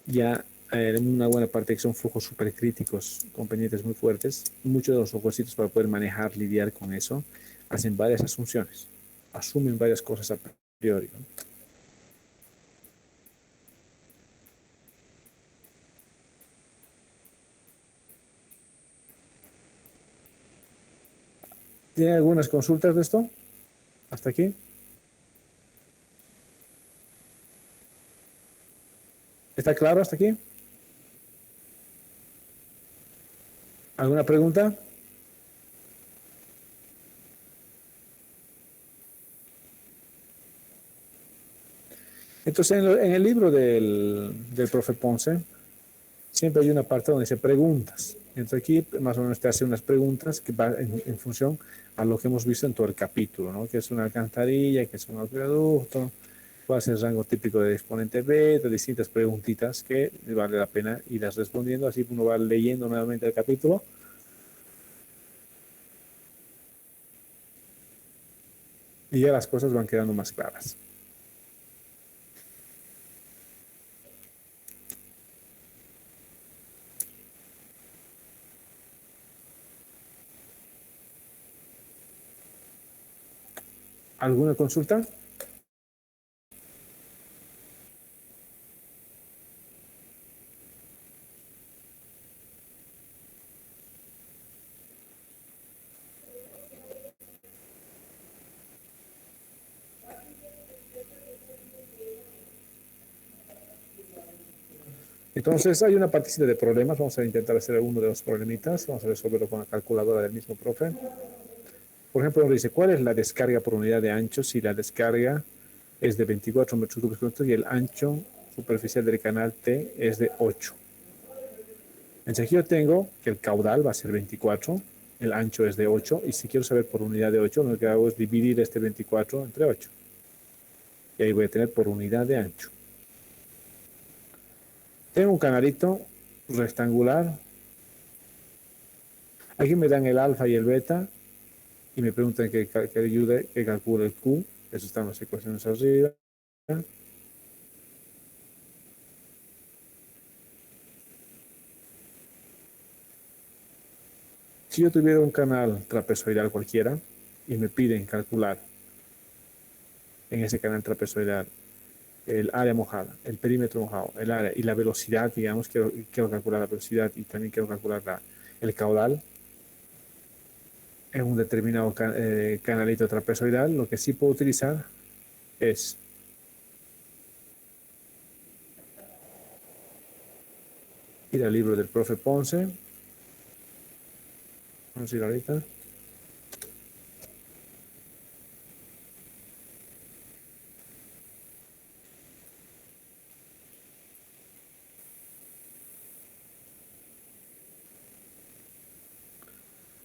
ya en una buena parte que son flujos supercríticos con pendientes muy fuertes, muchos de los softwarecitos para poder manejar, lidiar con eso, hacen varias asunciones, asumen varias cosas a priori, ¿no? ¿Tienen algunas consultas de esto? ¿Hasta aquí? ¿Está claro hasta aquí? ¿Alguna pregunta? Entonces, en el libro del profe Ponce, siempre hay una parte donde dice preguntas. Entonces aquí más o menos te hace unas preguntas que van en función a lo que hemos visto en todo el capítulo, ¿no? Que es una alcantarilla, que es un acueducto, cuál es el rango típico de exponente beta, distintas preguntitas que vale la pena irlas respondiendo, así uno va leyendo nuevamente el capítulo. Y ya las cosas van quedando más claras. ¿Alguna consulta? Entonces hay una partecita de problemas, vamos a intentar hacer uno de los problemitas, vamos a resolverlo con la calculadora del mismo profe. Por ejemplo, nos dice, ¿cuál es la descarga por unidad de ancho si la descarga es de 24 metros cúbicos por minuto y el ancho superficial del canal T es de 8? Entonces aquí yo tengo que el caudal va a ser 24, el ancho es de 8, y si quiero saber por unidad de 8, lo que hago es dividir este 24 entre 8. Y ahí voy a tener por unidad de ancho. Tengo un canalito rectangular. Aquí me dan el alfa y el beta y me preguntan que ayude, que calcule el Q. Eso están las ecuaciones arriba. Si yo tuviera un canal trapezoidal cualquiera y me piden calcular en ese canal trapezoidal el área mojada, el perímetro mojado, el área y la velocidad, digamos, quiero calcular la velocidad y también quiero calcular el caudal en un determinado canalito trapezoidal, lo que sí puedo utilizar es ir al libro del profe Ponce. Vamos a ir ahorita.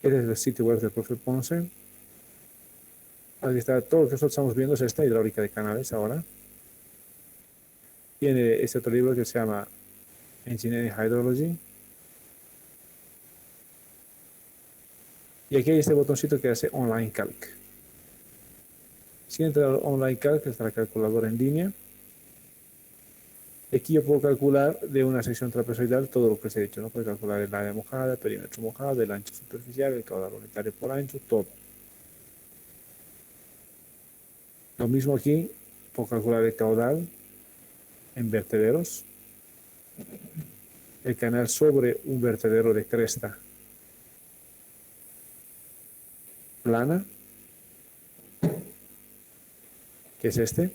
Este es el sitio web del profe Ponce. Aquí está todo lo que nosotros estamos viendo, es esta hidráulica de canales ahora. Tiene este otro libro que se llama Engineering Hydrology. Y aquí hay este botoncito que hace Online Calc. Si entra a Online Calc, está la calculadora en línea. Aquí yo puedo calcular de una sección trapezoidal todo lo que se ha hecho, ¿no? Puedo calcular el área mojada, el perímetro mojado, el ancho superficial, el caudal unitario por ancho, todo. Lo mismo aquí por calcular el caudal en vertederos. El canal sobre un vertedero de cresta plana, que es este.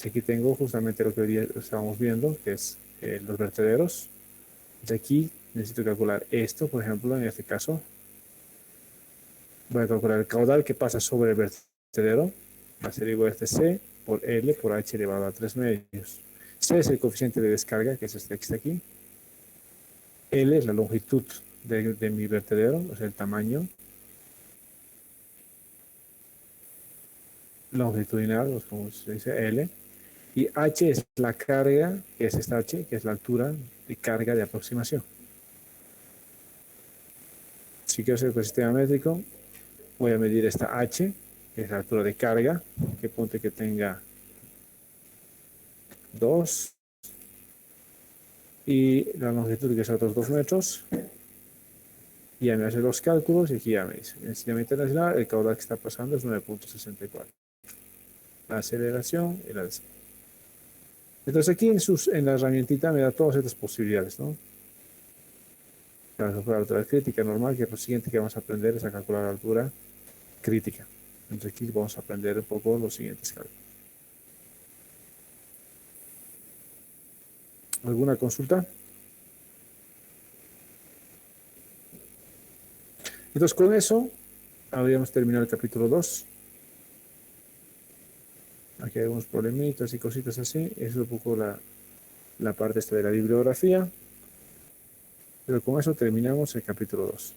Aquí tengo justamente lo que hoy día estábamos viendo, que es los vertederos. De aquí necesito calcular esto, por ejemplo, en este caso. Voy a calcular el caudal que pasa sobre el vertedero. Va a ser igual a este C por L por H elevado a 3 medios. C es el coeficiente de descarga, que es este que está aquí. L es la longitud de mi vertedero, o sea, el tamaño longitudinal, como se dice L. Y H es la carga, que es esta H, que es la altura de carga de aproximación. Si quiero hacer el sistema métrico, voy a medir esta H, que es la altura de carga, que ponte que tenga 2, y la longitud, que es otros 2 metros. Y ya me hace los cálculos y aquí ya me dice, en el sistema internacional el caudal que está pasando es 9.64. La aceleración y la descenso. Entonces aquí en la herramientita me da todas estas posibilidades, ¿no? Para calcular la altura crítica normal, que lo siguiente que vamos a aprender es a calcular la altura crítica. Entonces aquí vamos a aprender un poco los siguientes cálculos. ¿Alguna consulta? Entonces con eso habríamos terminado el capítulo 2. Aquí hay algunos problemitas y cositas así. Eso es un poco la parte esta de la bibliografía. Pero con eso terminamos el capítulo 2.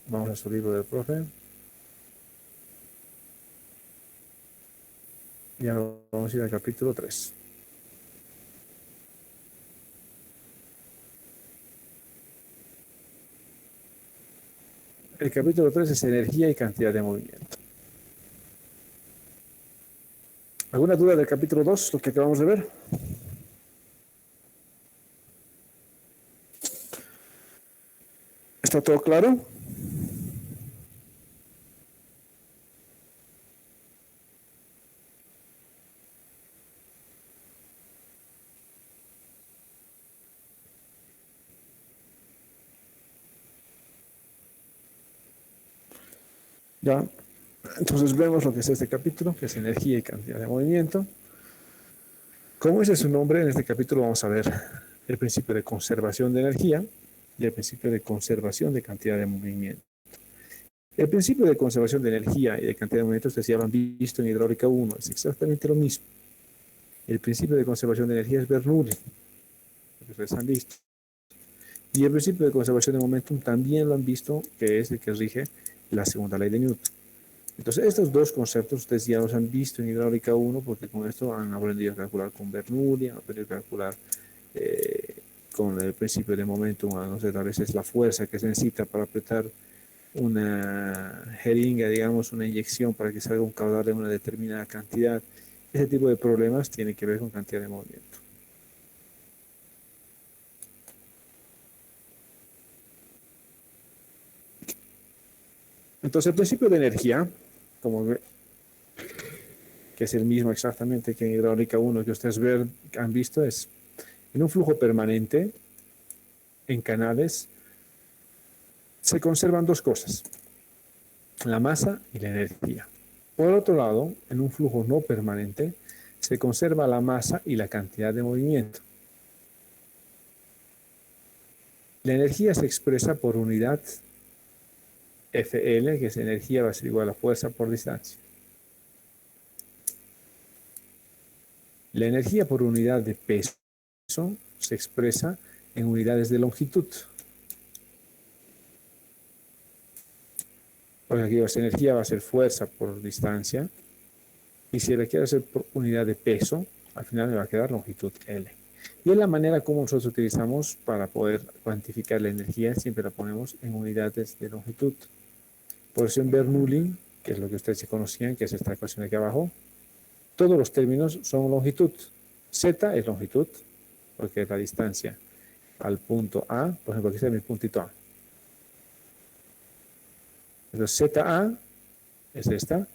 Vamos a su libro del profe. Y ahora vamos a ir al capítulo 3. El capítulo 3 es energía y cantidad de movimiento. ¿Alguna duda del capítulo 2, lo que acabamos de ver? ¿Está todo claro? Ya. Entonces vemos lo que es este capítulo, que es energía y cantidad de movimiento. Como dice su nombre, en este capítulo vamos a ver el principio de conservación de energía y el principio de conservación de cantidad de movimiento. El principio de conservación de energía y de cantidad de movimiento, ustedes ya lo han visto en hidráulica 1, es exactamente lo mismo. El principio de conservación de energía es Bernoulli, lo que ustedes han visto. Y el principio de conservación de momentum también lo han visto, que es el que rige la segunda ley de Newton. Entonces, estos dos conceptos ustedes ya los han visto en hidráulica 1, porque con esto han aprendido a calcular con Bernoulli, han aprendido a calcular con el principio de momentum, no sé, a veces la fuerza que se necesita para apretar una jeringa, digamos, una inyección para que salga un caudal de una determinada cantidad. Ese tipo de problemas tienen que ver con cantidad de movimiento. Entonces, el principio de energía, como ve, que es el mismo exactamente que en hidráulica 1 que ustedes han visto, es en un flujo permanente, en canales, se conservan dos cosas, la masa y la energía. Por otro lado, en un flujo no permanente, se conserva la masa y la cantidad de movimiento. La energía se expresa por unidad FL, que es energía va a ser igual a fuerza por distancia. La energía por unidad de peso se expresa en unidades de longitud. Porque aquí esa energía va a ser fuerza por distancia. Y si la quiero hacer por unidad de peso, al final me va a quedar longitud L. Y es la manera como nosotros utilizamos para poder cuantificar la energía, siempre la ponemos en unidades de longitud. Por eso en Bernoulli, que es lo que ustedes se conocían, que es esta ecuación de aquí abajo, todos los términos son longitud. Z es longitud, porque es la distancia al punto A. Por ejemplo, aquí está mi puntito A. Entonces ZA es esta.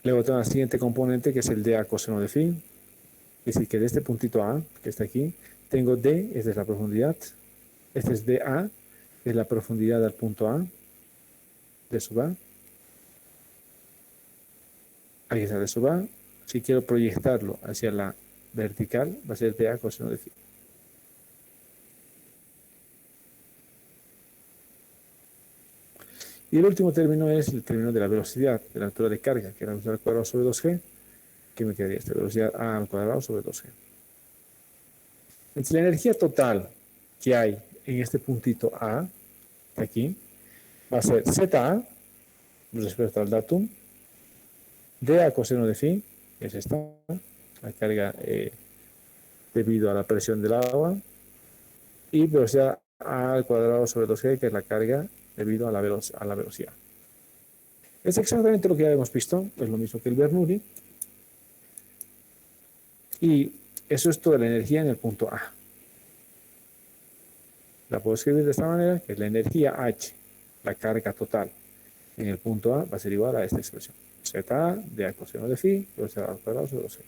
Luego tengo la siguiente componente que es el dA coseno de phi. Es decir, que de este puntito A, que está aquí, tengo D, esta es la profundidad. Este es dA, que es la profundidad al punto A, D sub A. Aquí está D sub A. Si quiero proyectarlo hacia la vertical, va a ser dA coseno de phi. Y el último término es el término de la velocidad, de la altura de carga, que es la velocidad al cuadrado sobre 2g, que me quedaría esta velocidad A al cuadrado sobre 2g. Entonces, la energía total que hay en este puntito A, aquí, va a ser ZA, respecto al datum, dA coseno de phi, que es esta, la carga debido a la presión del agua, y velocidad A al cuadrado sobre 2g, que es la carga debido a la velocidad. Es exactamente lo que ya hemos visto, es lo mismo que el Bernoulli. Y eso es toda la energía en el punto A. La puedo escribir de esta manera, que la energía H, la carga total en el punto A, va a ser igual a esta expresión. ZA de A coseno de phi, velocidad al cuadrado sobre 2g.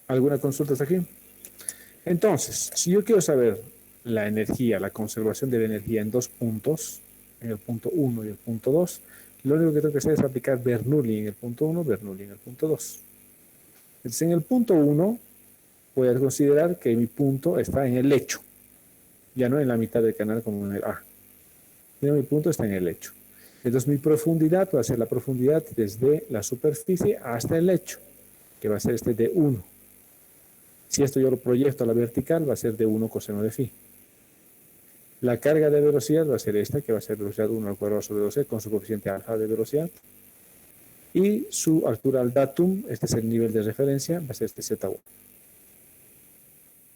¿Alguna consulta hasta aquí? Entonces, si yo quiero saber la energía, la conservación de la energía en dos puntos, en el punto 1 y el punto 2, lo único que tengo que hacer es aplicar Bernoulli en el punto 1, Bernoulli en el punto 2. Entonces, en el punto 1, voy a considerar que mi punto está en el lecho, ya no en la mitad del canal como en el A, sino mi punto está en el lecho. Entonces, mi profundidad va a ser la profundidad desde la superficie hasta el lecho, que va a ser este D1. Si esto yo lo proyecto a la vertical, va a ser D1 coseno de phi. La carga de velocidad va a ser esta, que va a ser velocidad 1 al cuadrado sobre 2c, con su coeficiente alfa de velocidad. Y su altura al datum, este es el nivel de referencia, va a ser este Z1.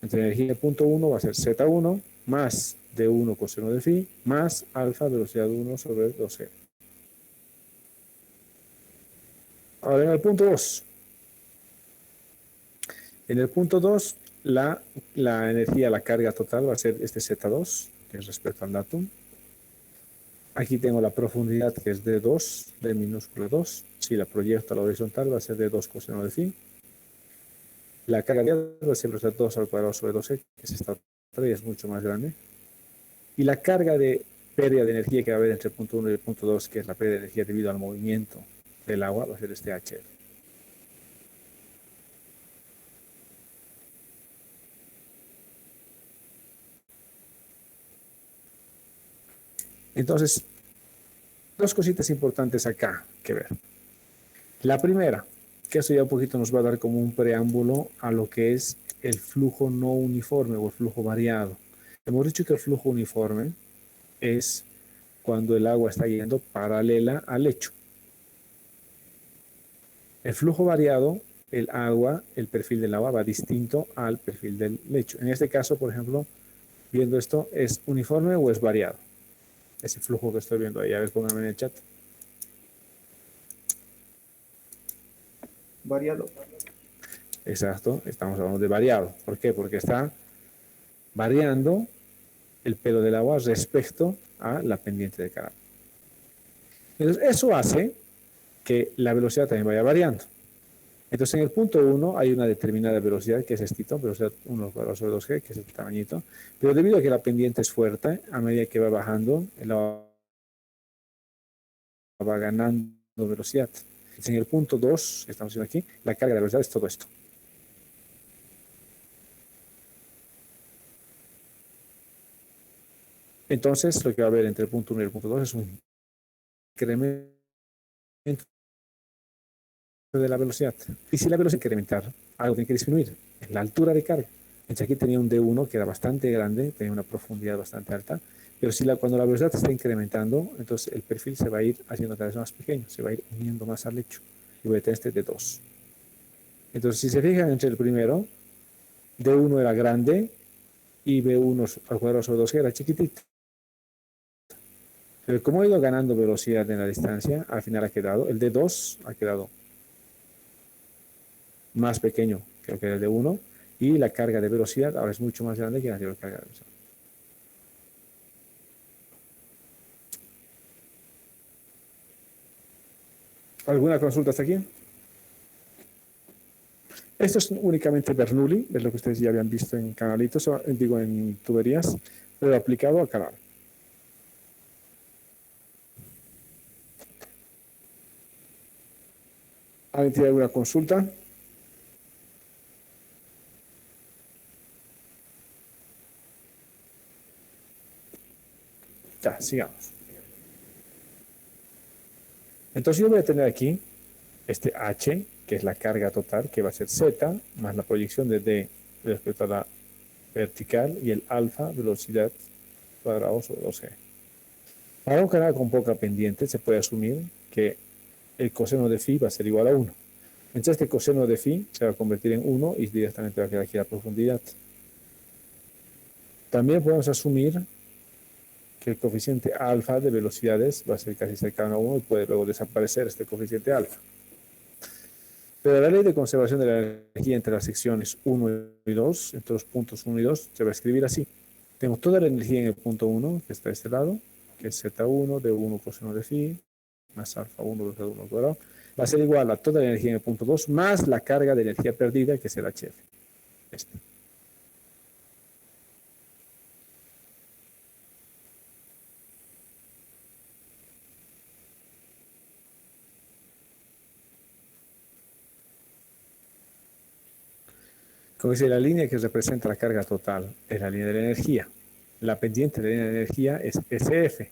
Entre energía punto 1 va a ser Z1 más D1 coseno de phi más alfa velocidad 1 sobre 2c. Ahora en el punto 2. En el punto 2, la energía, la carga total va a ser este Z2, que es respecto al datum. Aquí tengo la profundidad, que es D2, D minúsculo 2. Si la proyecto a la horizontal, va a ser D2 coseno de phi. La carga va a ser 2 al cuadrado sobre 12, que es esta otra y es mucho más grande. Y la carga de pérdida de energía que va a haber entre el punto 1 y el punto 2, que es la pérdida de energía debido al movimiento del agua, va a ser este HL. Entonces, dos cositas importantes acá que ver. La primera, que esto ya un poquito nos va a dar como un preámbulo a lo que es el flujo no uniforme o el flujo variado. Hemos dicho que el flujo uniforme es cuando el agua está yendo paralela al lecho. El flujo variado, el perfil del agua va distinto al perfil del lecho. En este caso, por ejemplo, viendo esto, ¿es uniforme o es variado? Ese flujo que estoy viendo ahí, a ver, pónganme en el chat. Variado. Exacto, estamos hablando de variado. ¿Por qué? Porque está variando el pedo del agua respecto a la pendiente de canal. Entonces, eso hace que la velocidad también vaya variando. Entonces, en el punto 1 hay una determinada velocidad, que es estito, velocidad 1 sobre 2g, que es el tamañito. Pero debido a que la pendiente es fuerte, a medida que va bajando, el agua va ganando velocidad. Entonces, en el punto 2, que estamos viendo aquí, la carga de velocidad es todo esto. Entonces, lo que va a haber entre el punto 1 y el punto 2 es un incremento de la velocidad. Y si la velocidad incrementar, algo tiene que disminuir, en la altura de carga. Entonces aquí tenía un D1 que era bastante grande, tenía una profundidad bastante alta, Pero si cuando la velocidad está incrementando, entonces el perfil se va a ir haciendo cada vez más pequeño, se va a ir uniendo más al lecho. Y voy a tener este de 2. Entonces, si se fijan entre el primero, D1 era grande y B1 al cuadrado sobre 2 era chiquitito. Pero como he ido ganando velocidad en la distancia, al final ha quedado, el D2 ha quedado más pequeño que lo que era el D1 y la carga de velocidad ahora es mucho más grande que la anterior carga de velocidad. ¿Alguna consulta hasta aquí? Esto es únicamente Bernoulli, es lo que ustedes ya habían visto en canalitos, digo en tuberías, pero aplicado a canal. ¿Alguien tiene alguna consulta? Ya, sigamos. Entonces yo voy a tener aquí este H, que es la carga total, que va a ser Z, más la proyección de D respecto a la vertical, y el alfa, velocidad, cuadrado sobre 2G. Para un canal con poca pendiente, se puede asumir que el coseno de phi va a ser igual a 1. Entonces este coseno de phi se va a convertir en 1 y directamente va a quedar aquí la profundidad. También podemos asumir que el coeficiente alfa de velocidades va a ser casi cercano a 1 y puede luego desaparecer este coeficiente alfa. Pero la ley de conservación de la energía entre las secciones 1 y 2, entre los puntos 1 y 2, se va a escribir así. Tengo toda la energía en el punto 1, que está de este lado, que es Z1 de 1 coseno de phi, más alfa 1 de Z1 cuadrado. Va a ser igual a toda la energía en el punto 2, más la carga de energía perdida, que es el HF. Este. Como dice, la línea que representa la carga total es la línea de la energía. La pendiente de la línea de energía es SF,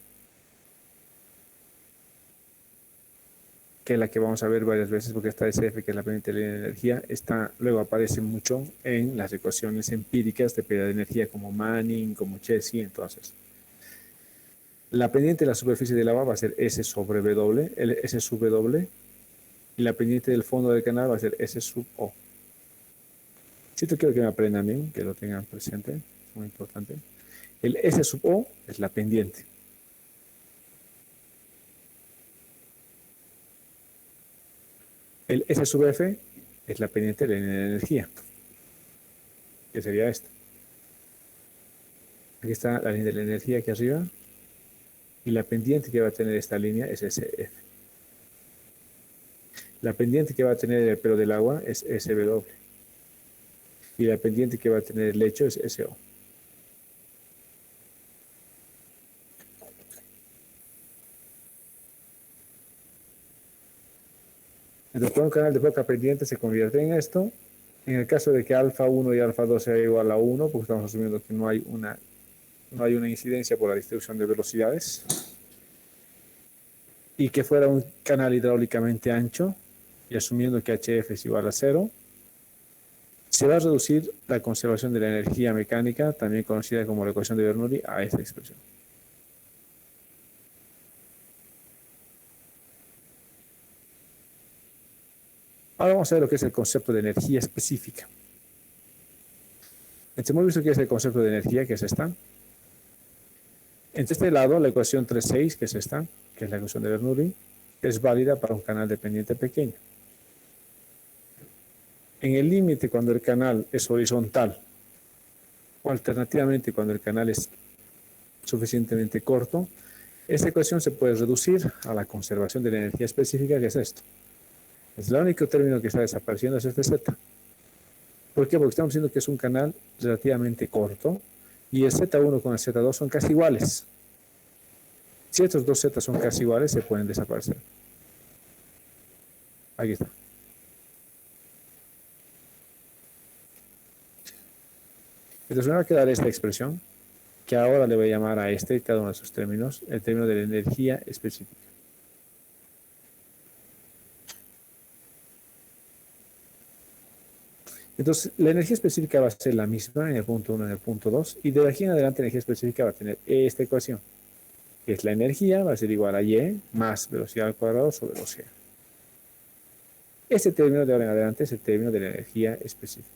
que es la que vamos a ver varias veces, porque esta SF, que es la pendiente de la línea de energía, luego aparece mucho en las ecuaciones empíricas de pérdida de energía, como Manning, como Chesky. Entonces, la pendiente de la superficie del agua va a ser S sobre W, S sub W, y la pendiente del fondo del canal va a ser S sub O. Si tú quiero que me aprendan bien, que lo tengan presente, es muy importante. El S sub O es la pendiente. El S sub F es la pendiente de la línea de energía, que sería esta. Aquí está la línea de la energía aquí arriba, y la pendiente que va a tener esta línea es SF. La pendiente que va a tener el pelo del agua es SW. Y la pendiente que va a tener el lecho es SO. Entonces, un canal de poca pendiente se convierte en esto. En el caso de que alfa 1 y alfa 2 sea igual a 1, porque estamos asumiendo que no hay una incidencia por la distribución de velocidades, y que fuera un canal hidráulicamente ancho, y asumiendo que HF es igual a 0, se va a reducir la conservación de la energía mecánica, también conocida como la ecuación de Bernoulli, a esta expresión. Ahora vamos a ver lo que es el concepto de energía específica. Entonces, hemos visto que es el concepto de energía, que es esta. Entre este lado, la ecuación 3.6, que es esta, que es la ecuación de Bernoulli, es válida para un canal dependiente pequeño. En el límite, cuando el canal es horizontal, o alternativamente cuando el canal es suficientemente corto, esta ecuación se puede reducir a la conservación de la energía específica, que es esto. Es el único término que está desapareciendo, es este Z. ¿Por qué? Porque estamos diciendo que es un canal relativamente corto y el Z1 con el Z2 son casi iguales. Si estos dos Z son casi iguales, se pueden desaparecer. Aquí está. Entonces me va a quedar esta expresión, que ahora le voy a llamar a cada uno de esos términos, el término de la energía específica. Entonces, la energía específica va a ser la misma en el punto 1 y en el punto 2, y de aquí en adelante la energía específica va a tener esta ecuación, que es la energía, va a ser igual a Y más velocidad al cuadrado sobre velocidad. Este término de ahora en adelante es el término de la energía específica.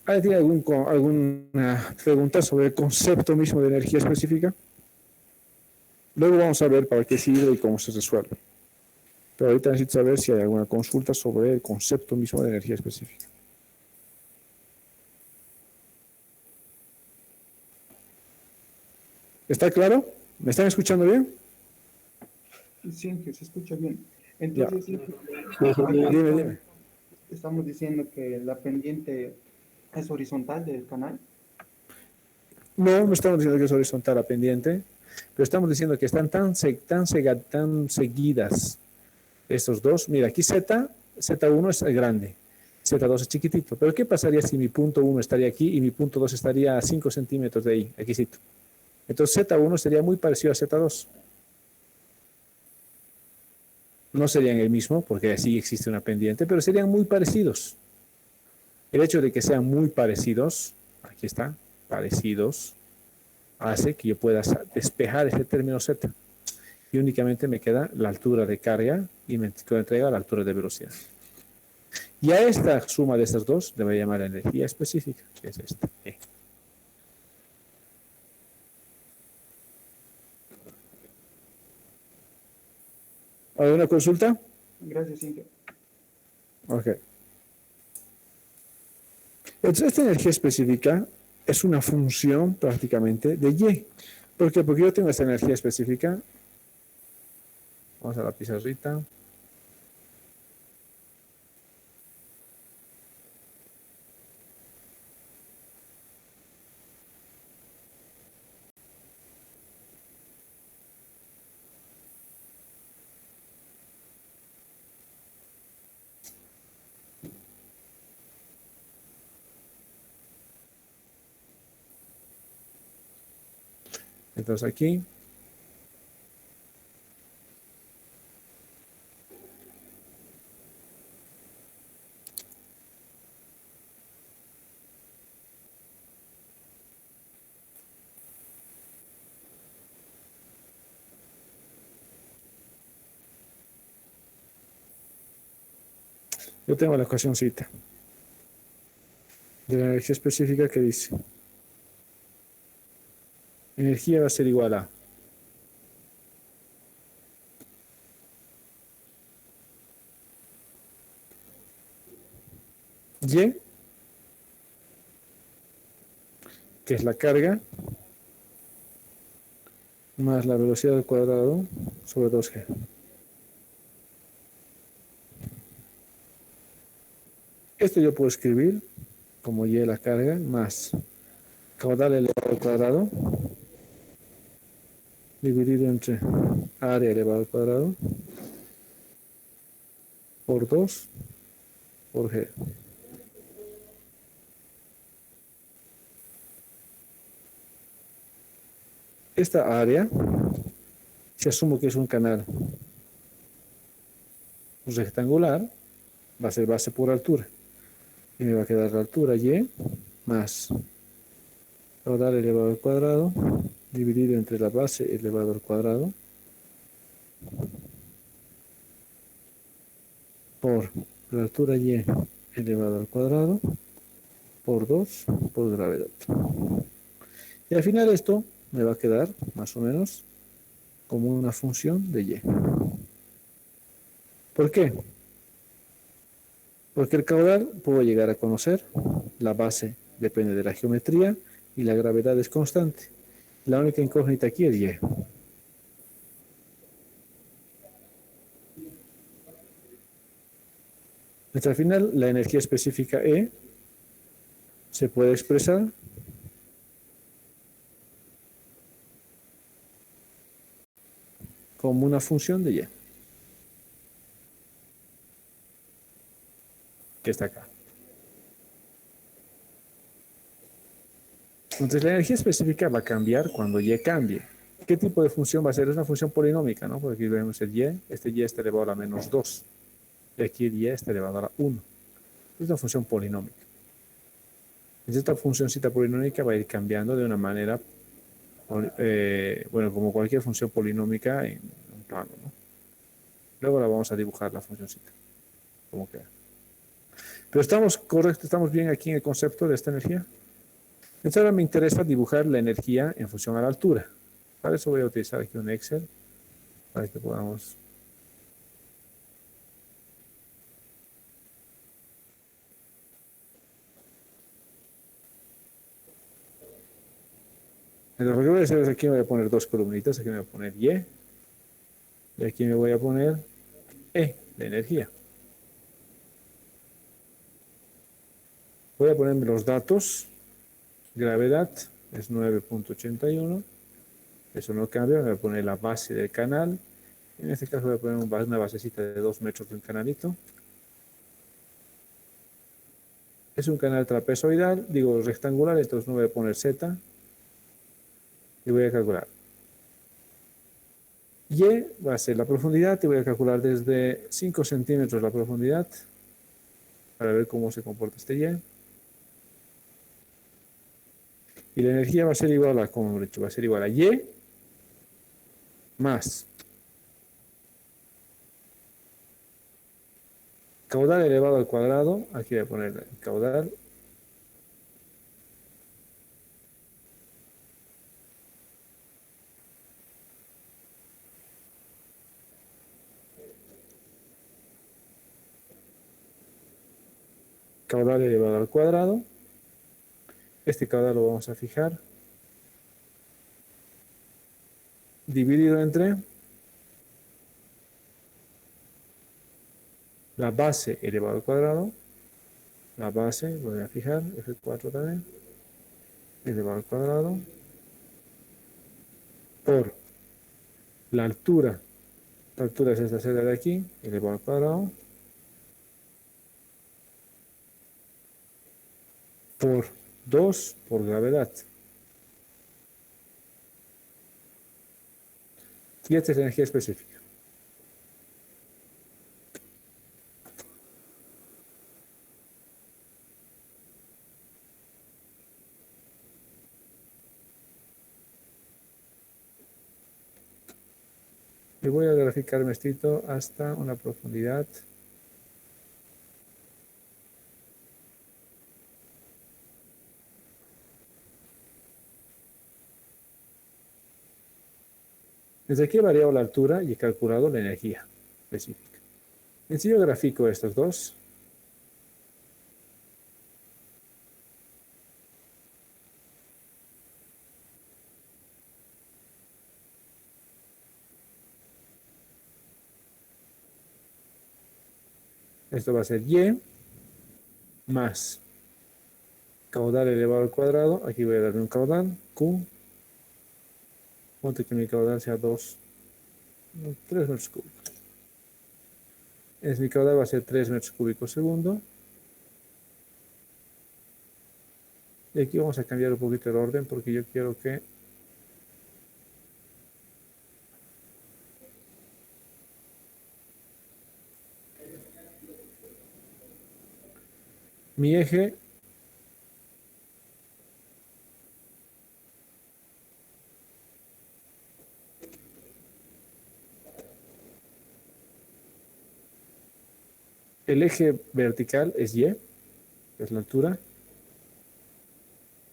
¿Alguien tiene alguna pregunta sobre el concepto mismo de energía específica? Luego vamos a ver para qué sirve y cómo se resuelve. Pero ahorita necesito saber si hay alguna consulta sobre el concepto mismo de energía específica. ¿Está claro? ¿Me están escuchando bien? Sí, que se escucha bien. Ya. Entonces, sí, Dime. estamos diciendo que la pendiente es horizontal del canal. No, no estamos diciendo que es horizontal la pendiente, pero estamos diciendo que están tan seguidas estos dos. Mira, aquí Z1 es grande, Z2 es chiquitito. Pero ¿qué pasaría si mi punto 1 estaría aquí y mi punto 2 estaría a 5 centímetros de ahí, aquícito? Entonces Z1 sería muy parecido a Z2. No serían el mismo, porque así existe una pendiente, pero serían muy parecidos. El hecho de que sean muy parecidos, aquí está, parecidos, hace que yo pueda despejar ese término Z. Y únicamente me queda la altura de carga y me entrega la altura de velocidad. Y a esta suma de estas dos le voy a llamar energía específica, que es esta. ¿Alguna consulta? Gracias, Cintia. Ok. Entonces, esta energía específica es una función prácticamente de Y. ¿Por qué? Porque yo tengo esta energía específica. Vamos a la pizarrita. Entonces aquí yo tengo la ecuacióncita de la energía específica que dice energía va a ser igual a Y, que es la carga, más la velocidad al cuadrado sobre 2G. Esto yo puedo escribir como Y la carga más caudal elevado al cuadrado dividido entre área elevado al cuadrado por 2 por G. Esta área, si asumo que es un canal rectangular, va a ser base por altura. Y me va a quedar la altura Y más caudal elevado al cuadrado dividido entre la base elevado al cuadrado por la altura Y elevado al cuadrado por 2 por gravedad. Y al final esto me va a quedar más o menos como una función de Y. ¿Por qué? Porque el caudal puedo llegar a conocer, la base depende de la geometría y la gravedad es constante. La única incógnita aquí es Y. Entonces, al final, la energía específica E se puede expresar como una función de Y, que está acá. Entonces, la energía específica va a cambiar cuando Y cambie. ¿Qué tipo de función va a ser? Es una función polinómica, ¿no? Porque aquí vemos el y, este y está elevado a la menos 2, y aquí el y está elevado a la 1. Es una función polinómica. Entonces, esta funcióncita polinómica va a ir cambiando de una manera, bueno, como cualquier función polinómica en un plano, ¿no? Luego la vamos a dibujar la funcióncita, como queda. Pero estamos correctos, estamos bien aquí en el concepto de esta energía. Entonces ahora me interesa dibujar la energía en función a la altura. Para eso voy a utilizar aquí un Excel, para que podamos... Entonces lo que voy a hacer es aquí me voy a poner dos columnitas, aquí me voy a poner y aquí me voy a poner E, de energía. Voy a ponerme los datos, gravedad es 9.81, eso no cambia, me voy a poner la base del canal, en este caso voy a poner una basecita de 2 metros de un canalito. Es un canal trapezoidal, digo rectangular, entonces no voy a poner Z y voy a calcular. Y va a ser la profundidad y voy a calcular desde 5 centímetros la profundidad para ver cómo se comporta este Y. Y la energía va a ser igual a, como hemos dicho, va a ser igual a Y más caudal elevado al cuadrado, aquí voy a poner el caudal, caudal elevado al cuadrado, este caudal lo vamos a fijar, dividido entre la base elevado al cuadrado, la base, voy a fijar, F4 también, elevado al cuadrado, por la altura es esta celda de aquí, elevado al cuadrado, por 2 por gravedad. Y esta es la energía específica. Y voy a graficarme esto hasta una profundidad desde aquí he variado la altura y he calculado la energía específica. Si yo grafico estos dos, esto va a ser Y más caudal elevado al cuadrado, aquí voy a darle un caudal, Q, ponte que mi caudal sea 3 metros cúbicos. Mi caudal va a ser 3 metros cúbicos segundo. Y aquí vamos a cambiar un poquito el orden porque yo quiero que mi eje el eje vertical es Y, que es la altura.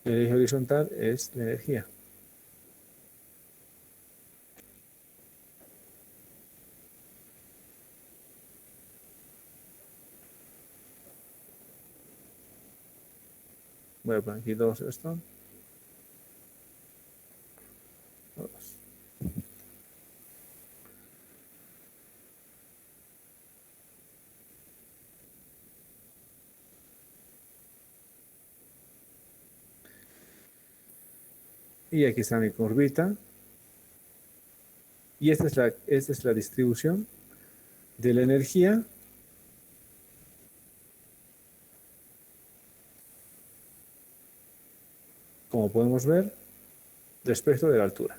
El eje horizontal es la energía. Voy a poner aquí 2 esto. 2. Y aquí está mi curvita. Y esta es la distribución de la energía como podemos ver respecto de la altura.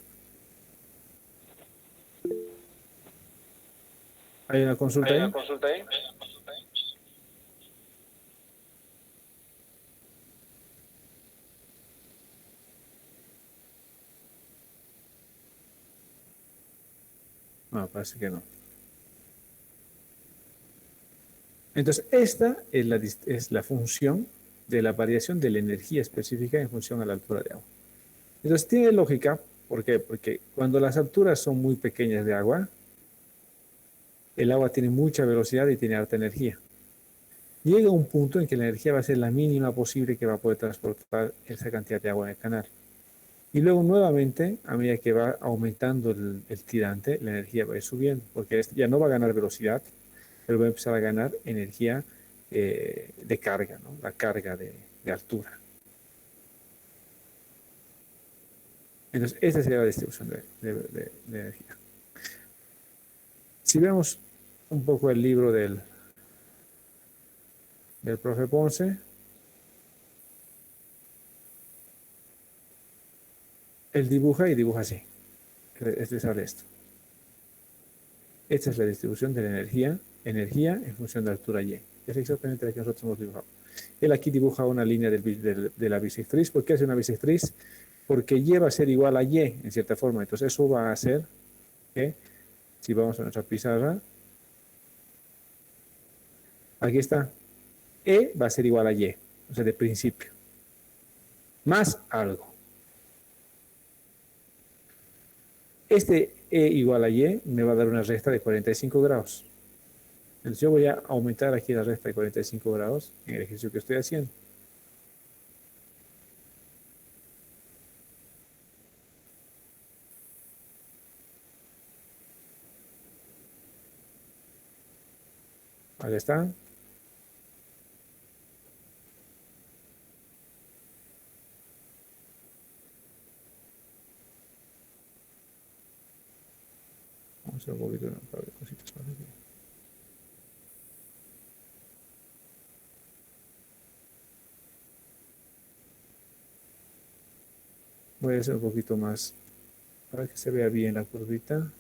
¿Hay una consulta ahí? No, parece que no. Entonces, esta es la función de la variación de la energía específica en función a la altura de agua. Entonces, tiene lógica. ¿Por qué? Porque cuando las alturas son muy pequeñas de agua, el agua tiene mucha velocidad y tiene alta energía. Llega un punto en que la energía va a ser la mínima posible que va a poder transportar esa cantidad de agua en el canal. Y luego nuevamente, a medida que va aumentando el tirante, la energía va a ir subiendo, porque ya no va a ganar velocidad, pero va a empezar a ganar energía de carga, ¿no? La carga de altura. Entonces, esa sería la distribución de energía. Si vemos un poco el libro del profe Ponce, él dibuja y dibuja así. Este sale esto. Esta es la distribución de la energía en función de altura Y. Es exactamente la que nosotros hemos dibujado. Él aquí dibuja una línea de la bisectriz. ¿Por qué hace una bisectriz? Porque Y va a ser igual a Y, en cierta forma. Entonces eso va a hacer que, si vamos a nuestra pizarra, aquí está, E va a ser igual a Y, o sea, de principio, más algo. Este E igual a Y me va a dar una resta de 45 grados. Entonces yo voy a aumentar aquí la resta de 45 grados en el ejercicio que estoy haciendo. Ahí está. Vamos a hacer un poquito de un par de cositas más aquí. Voy a hacer un poquito más para que se vea bien la curvita.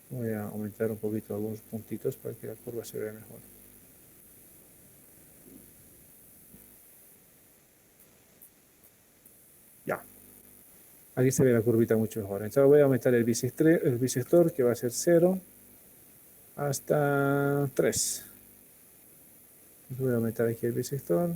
Voy a aumentar un poquito algunos puntitos para que la curva se vea mejor. Ya. Aquí se ve la curvita mucho mejor. Entonces voy a aumentar el bisector, que va a ser 0 hasta 3. Voy a aumentar aquí el bisector.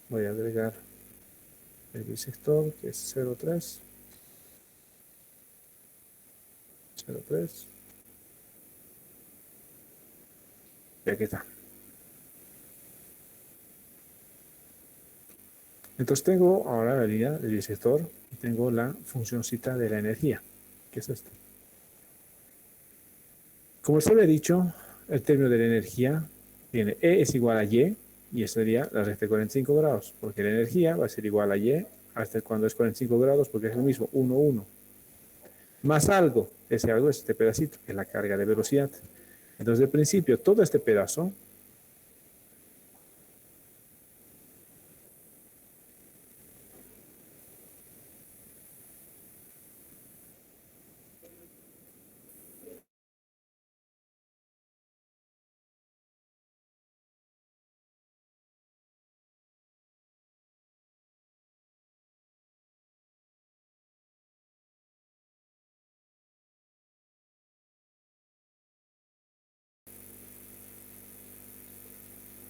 Voy a agregar el bisector, que es 0,3. 0,3. Y aquí está. Entonces tengo ahora la línea del bisector y tengo la funcióncita de la energía, que es esta. Como se había dicho, el término de la energía tiene E es igual a Y, y eso sería la resta de 45 grados, porque la energía va a ser igual a Y hasta cuando es 45 grados, porque es lo mismo, 1, 1. Más algo, ese algo es este pedacito, que es la carga de velocidad. Entonces, al principio, todo este pedazo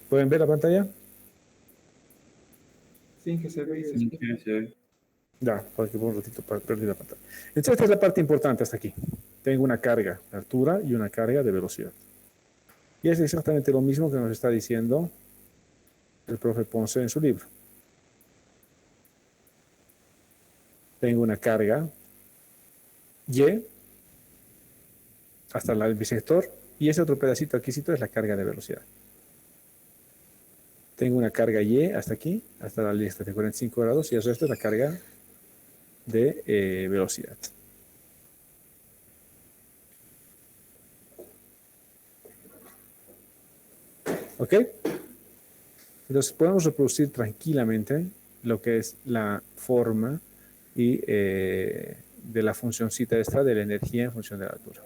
¿pueden ver la pantalla? Sí, que se ve y se Sí, escucha. sí, sí. Ya, porque por un ratito perdí la pantalla. Entonces, esta es la parte importante hasta aquí. Tengo una carga de altura y una carga de velocidad. Y es exactamente lo mismo que nos está diciendo el profe Ponce en su libro. Tengo una carga Y hasta el bisector y ese otro pedacito aquí es la carga de velocidad. tengo una carga Y hasta aquí, hasta la lista de 45 grados, y el resto es la carga de velocidad. ¿Ok? Entonces podemos reproducir tranquilamente lo que es la forma y de la funcióncita esta de la energía en función de la altura.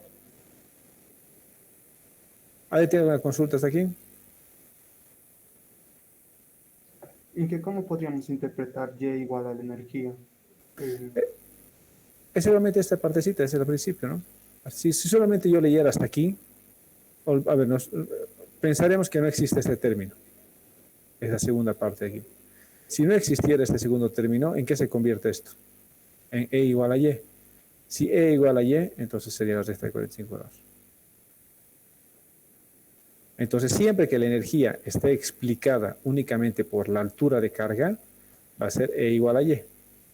¿Alguien tiene alguna consulta hasta aquí? ¿En qué cómo podríamos interpretar Y igual a la energía? Eh, Es solamente esta partecita, ese es el principio, ¿no? Si solamente yo leyera hasta aquí, a ver, pensaremos que no existe este término, esa segunda parte de aquí. Si no existiera este segundo término, ¿en qué se convierte esto? En E igual a Y. Si E igual a Y, entonces sería la recta de 45 grados. Entonces, siempre que la energía esté explicada únicamente por la altura de carga, va a ser E igual a Y.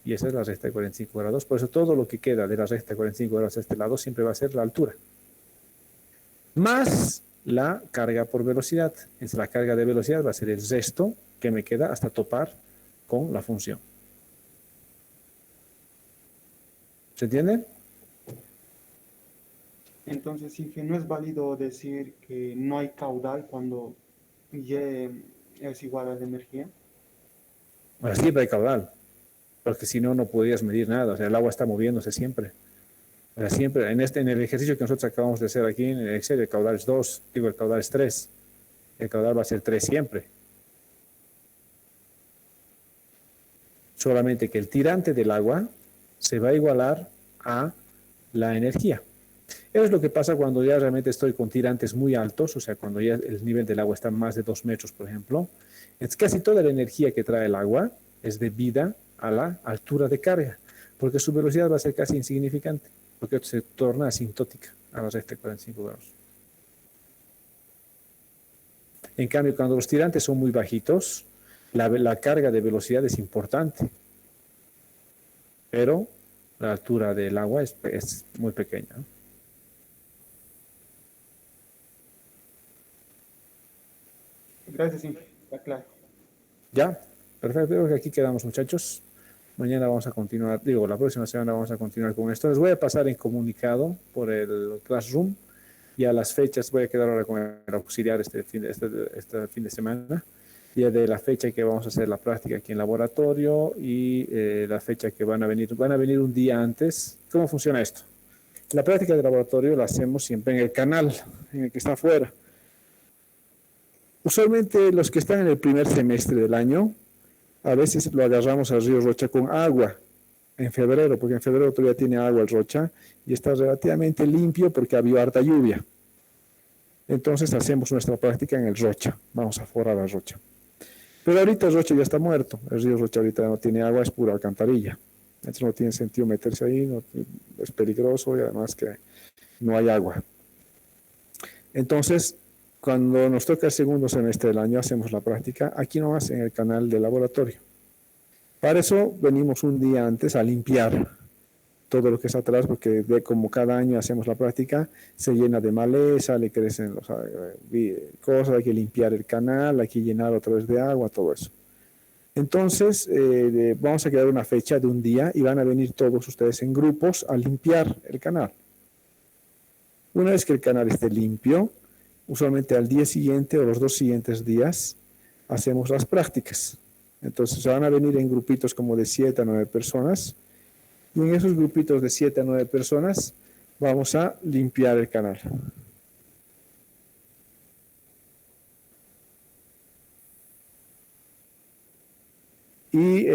Y esa es la recta de 45 grados. Por eso todo lo que queda de la recta de 45 grados a este lado siempre va a ser la altura. Más la carga por velocidad. Entonces, la carga de velocidad va a ser el resto que me queda hasta topar con la función. ¿Se entiende? entonces, sí que no es válido decir que no hay caudal cuando Y es igual a la energía. Ahora siempre hay caudal, porque si no, no podrías medir nada. O sea, el agua está moviéndose siempre. O sea, siempre, en el ejercicio que nosotros acabamos de hacer aquí en el Excel, el caudal es 2, digo, el caudal es 3. El caudal va a ser 3 siempre. Solamente que el tirante del agua se va a igualar a la energía. Eso es lo que pasa cuando ya realmente estoy con tirantes muy altos, o sea, cuando ya el nivel del agua está más de 2 metros, por ejemplo. Es casi toda la energía que trae el agua es debida a la altura de carga, porque su velocidad va a ser casi insignificante, porque se torna asintótica a la recta de 45 grados. En cambio, cuando los tirantes son muy bajitos, la carga de velocidad es importante, pero la altura del agua es muy pequeña, ¿no? Gracias, Inge. Está claro. Ya, perfecto. Creo que aquí quedamos, muchachos. Mañana vamos a continuar, digo, la próxima semana vamos a continuar con esto. Les voy a pasar en comunicado por el Classroom y a las fechas. Voy a quedar ahora con el auxiliar este fin de semana. Ya de la fecha que vamos a hacer la práctica aquí en laboratorio y la fecha que van a venir un día antes. ¿Cómo funciona esto? La práctica de laboratorio la hacemos siempre en el canal, en el que está afuera. Usualmente los que están en el primer semestre del año, a veces lo agarramos al río Rocha con agua en febrero, porque en febrero todavía tiene agua el Rocha y está relativamente limpio porque había harta lluvia. Entonces hacemos nuestra práctica en el Rocha, vamos a forrar al Rocha. Pero ahorita el Rocha ya está muerto, el río Rocha ahorita no tiene agua, es pura alcantarilla. Entonces no tiene sentido meterse ahí, es peligroso y además que no hay agua. Entonces, cuando nos toca el segundo semestre del año, hacemos la práctica aquí nomás en el canal de laboratorio. Para eso venimos un día antes a limpiar todo lo que está atrás, porque como cada año hacemos la práctica, se llena de maleza, le crecen cosas, hay que limpiar el canal, hay que llenar otra vez de agua, todo eso. Entonces, vamos a crear una fecha de un día y van a venir todos ustedes en grupos a limpiar el canal. Una vez que el canal esté limpio, usualmente al día siguiente o los 2 siguientes días, hacemos las prácticas. Entonces van a venir en grupitos como de 7 a 9 personas y en esos grupitos de 7 a 9 personas vamos a limpiar el canal. Y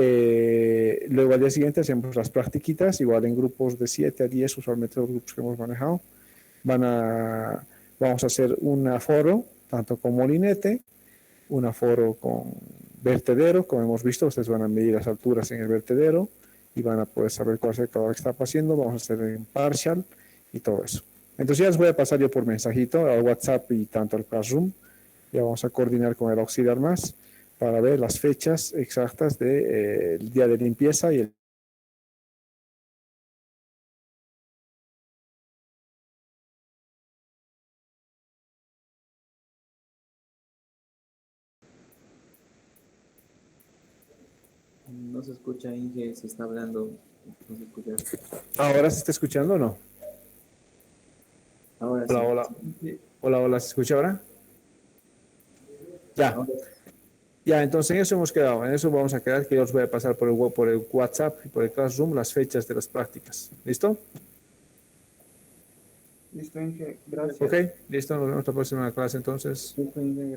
luego al día siguiente hacemos las practiquitas, igual en grupos de 7 a 10, usualmente los grupos que hemos manejado. Vamos a hacer un aforo, tanto con molinete, un aforo con vertedero, como hemos visto, ustedes van a medir las alturas en el vertedero y van a poder saber cuál es el calor que está pasando, vamos a hacer en partial y todo eso. Entonces ya les voy a pasar yo por mensajito al WhatsApp y tanto al Classroom, ya vamos a coordinar con el auxiliar más para ver las fechas exactas del día de limpieza y el escucha, Inge, se está hablando. No se escucha. ¿Ahora se está escuchando o no? Ahora Hola, sí. hola. Hola, hola, ¿se escucha ahora? Ya, Ahora ya, entonces en eso hemos quedado. En eso vamos a quedar, que yo os voy a pasar por el WhatsApp y por el Classroom las fechas de las prácticas. ¿Listo? Listo, Inge, gracias. Ok, listo, nos vemos la próxima clase entonces. sí, Inge,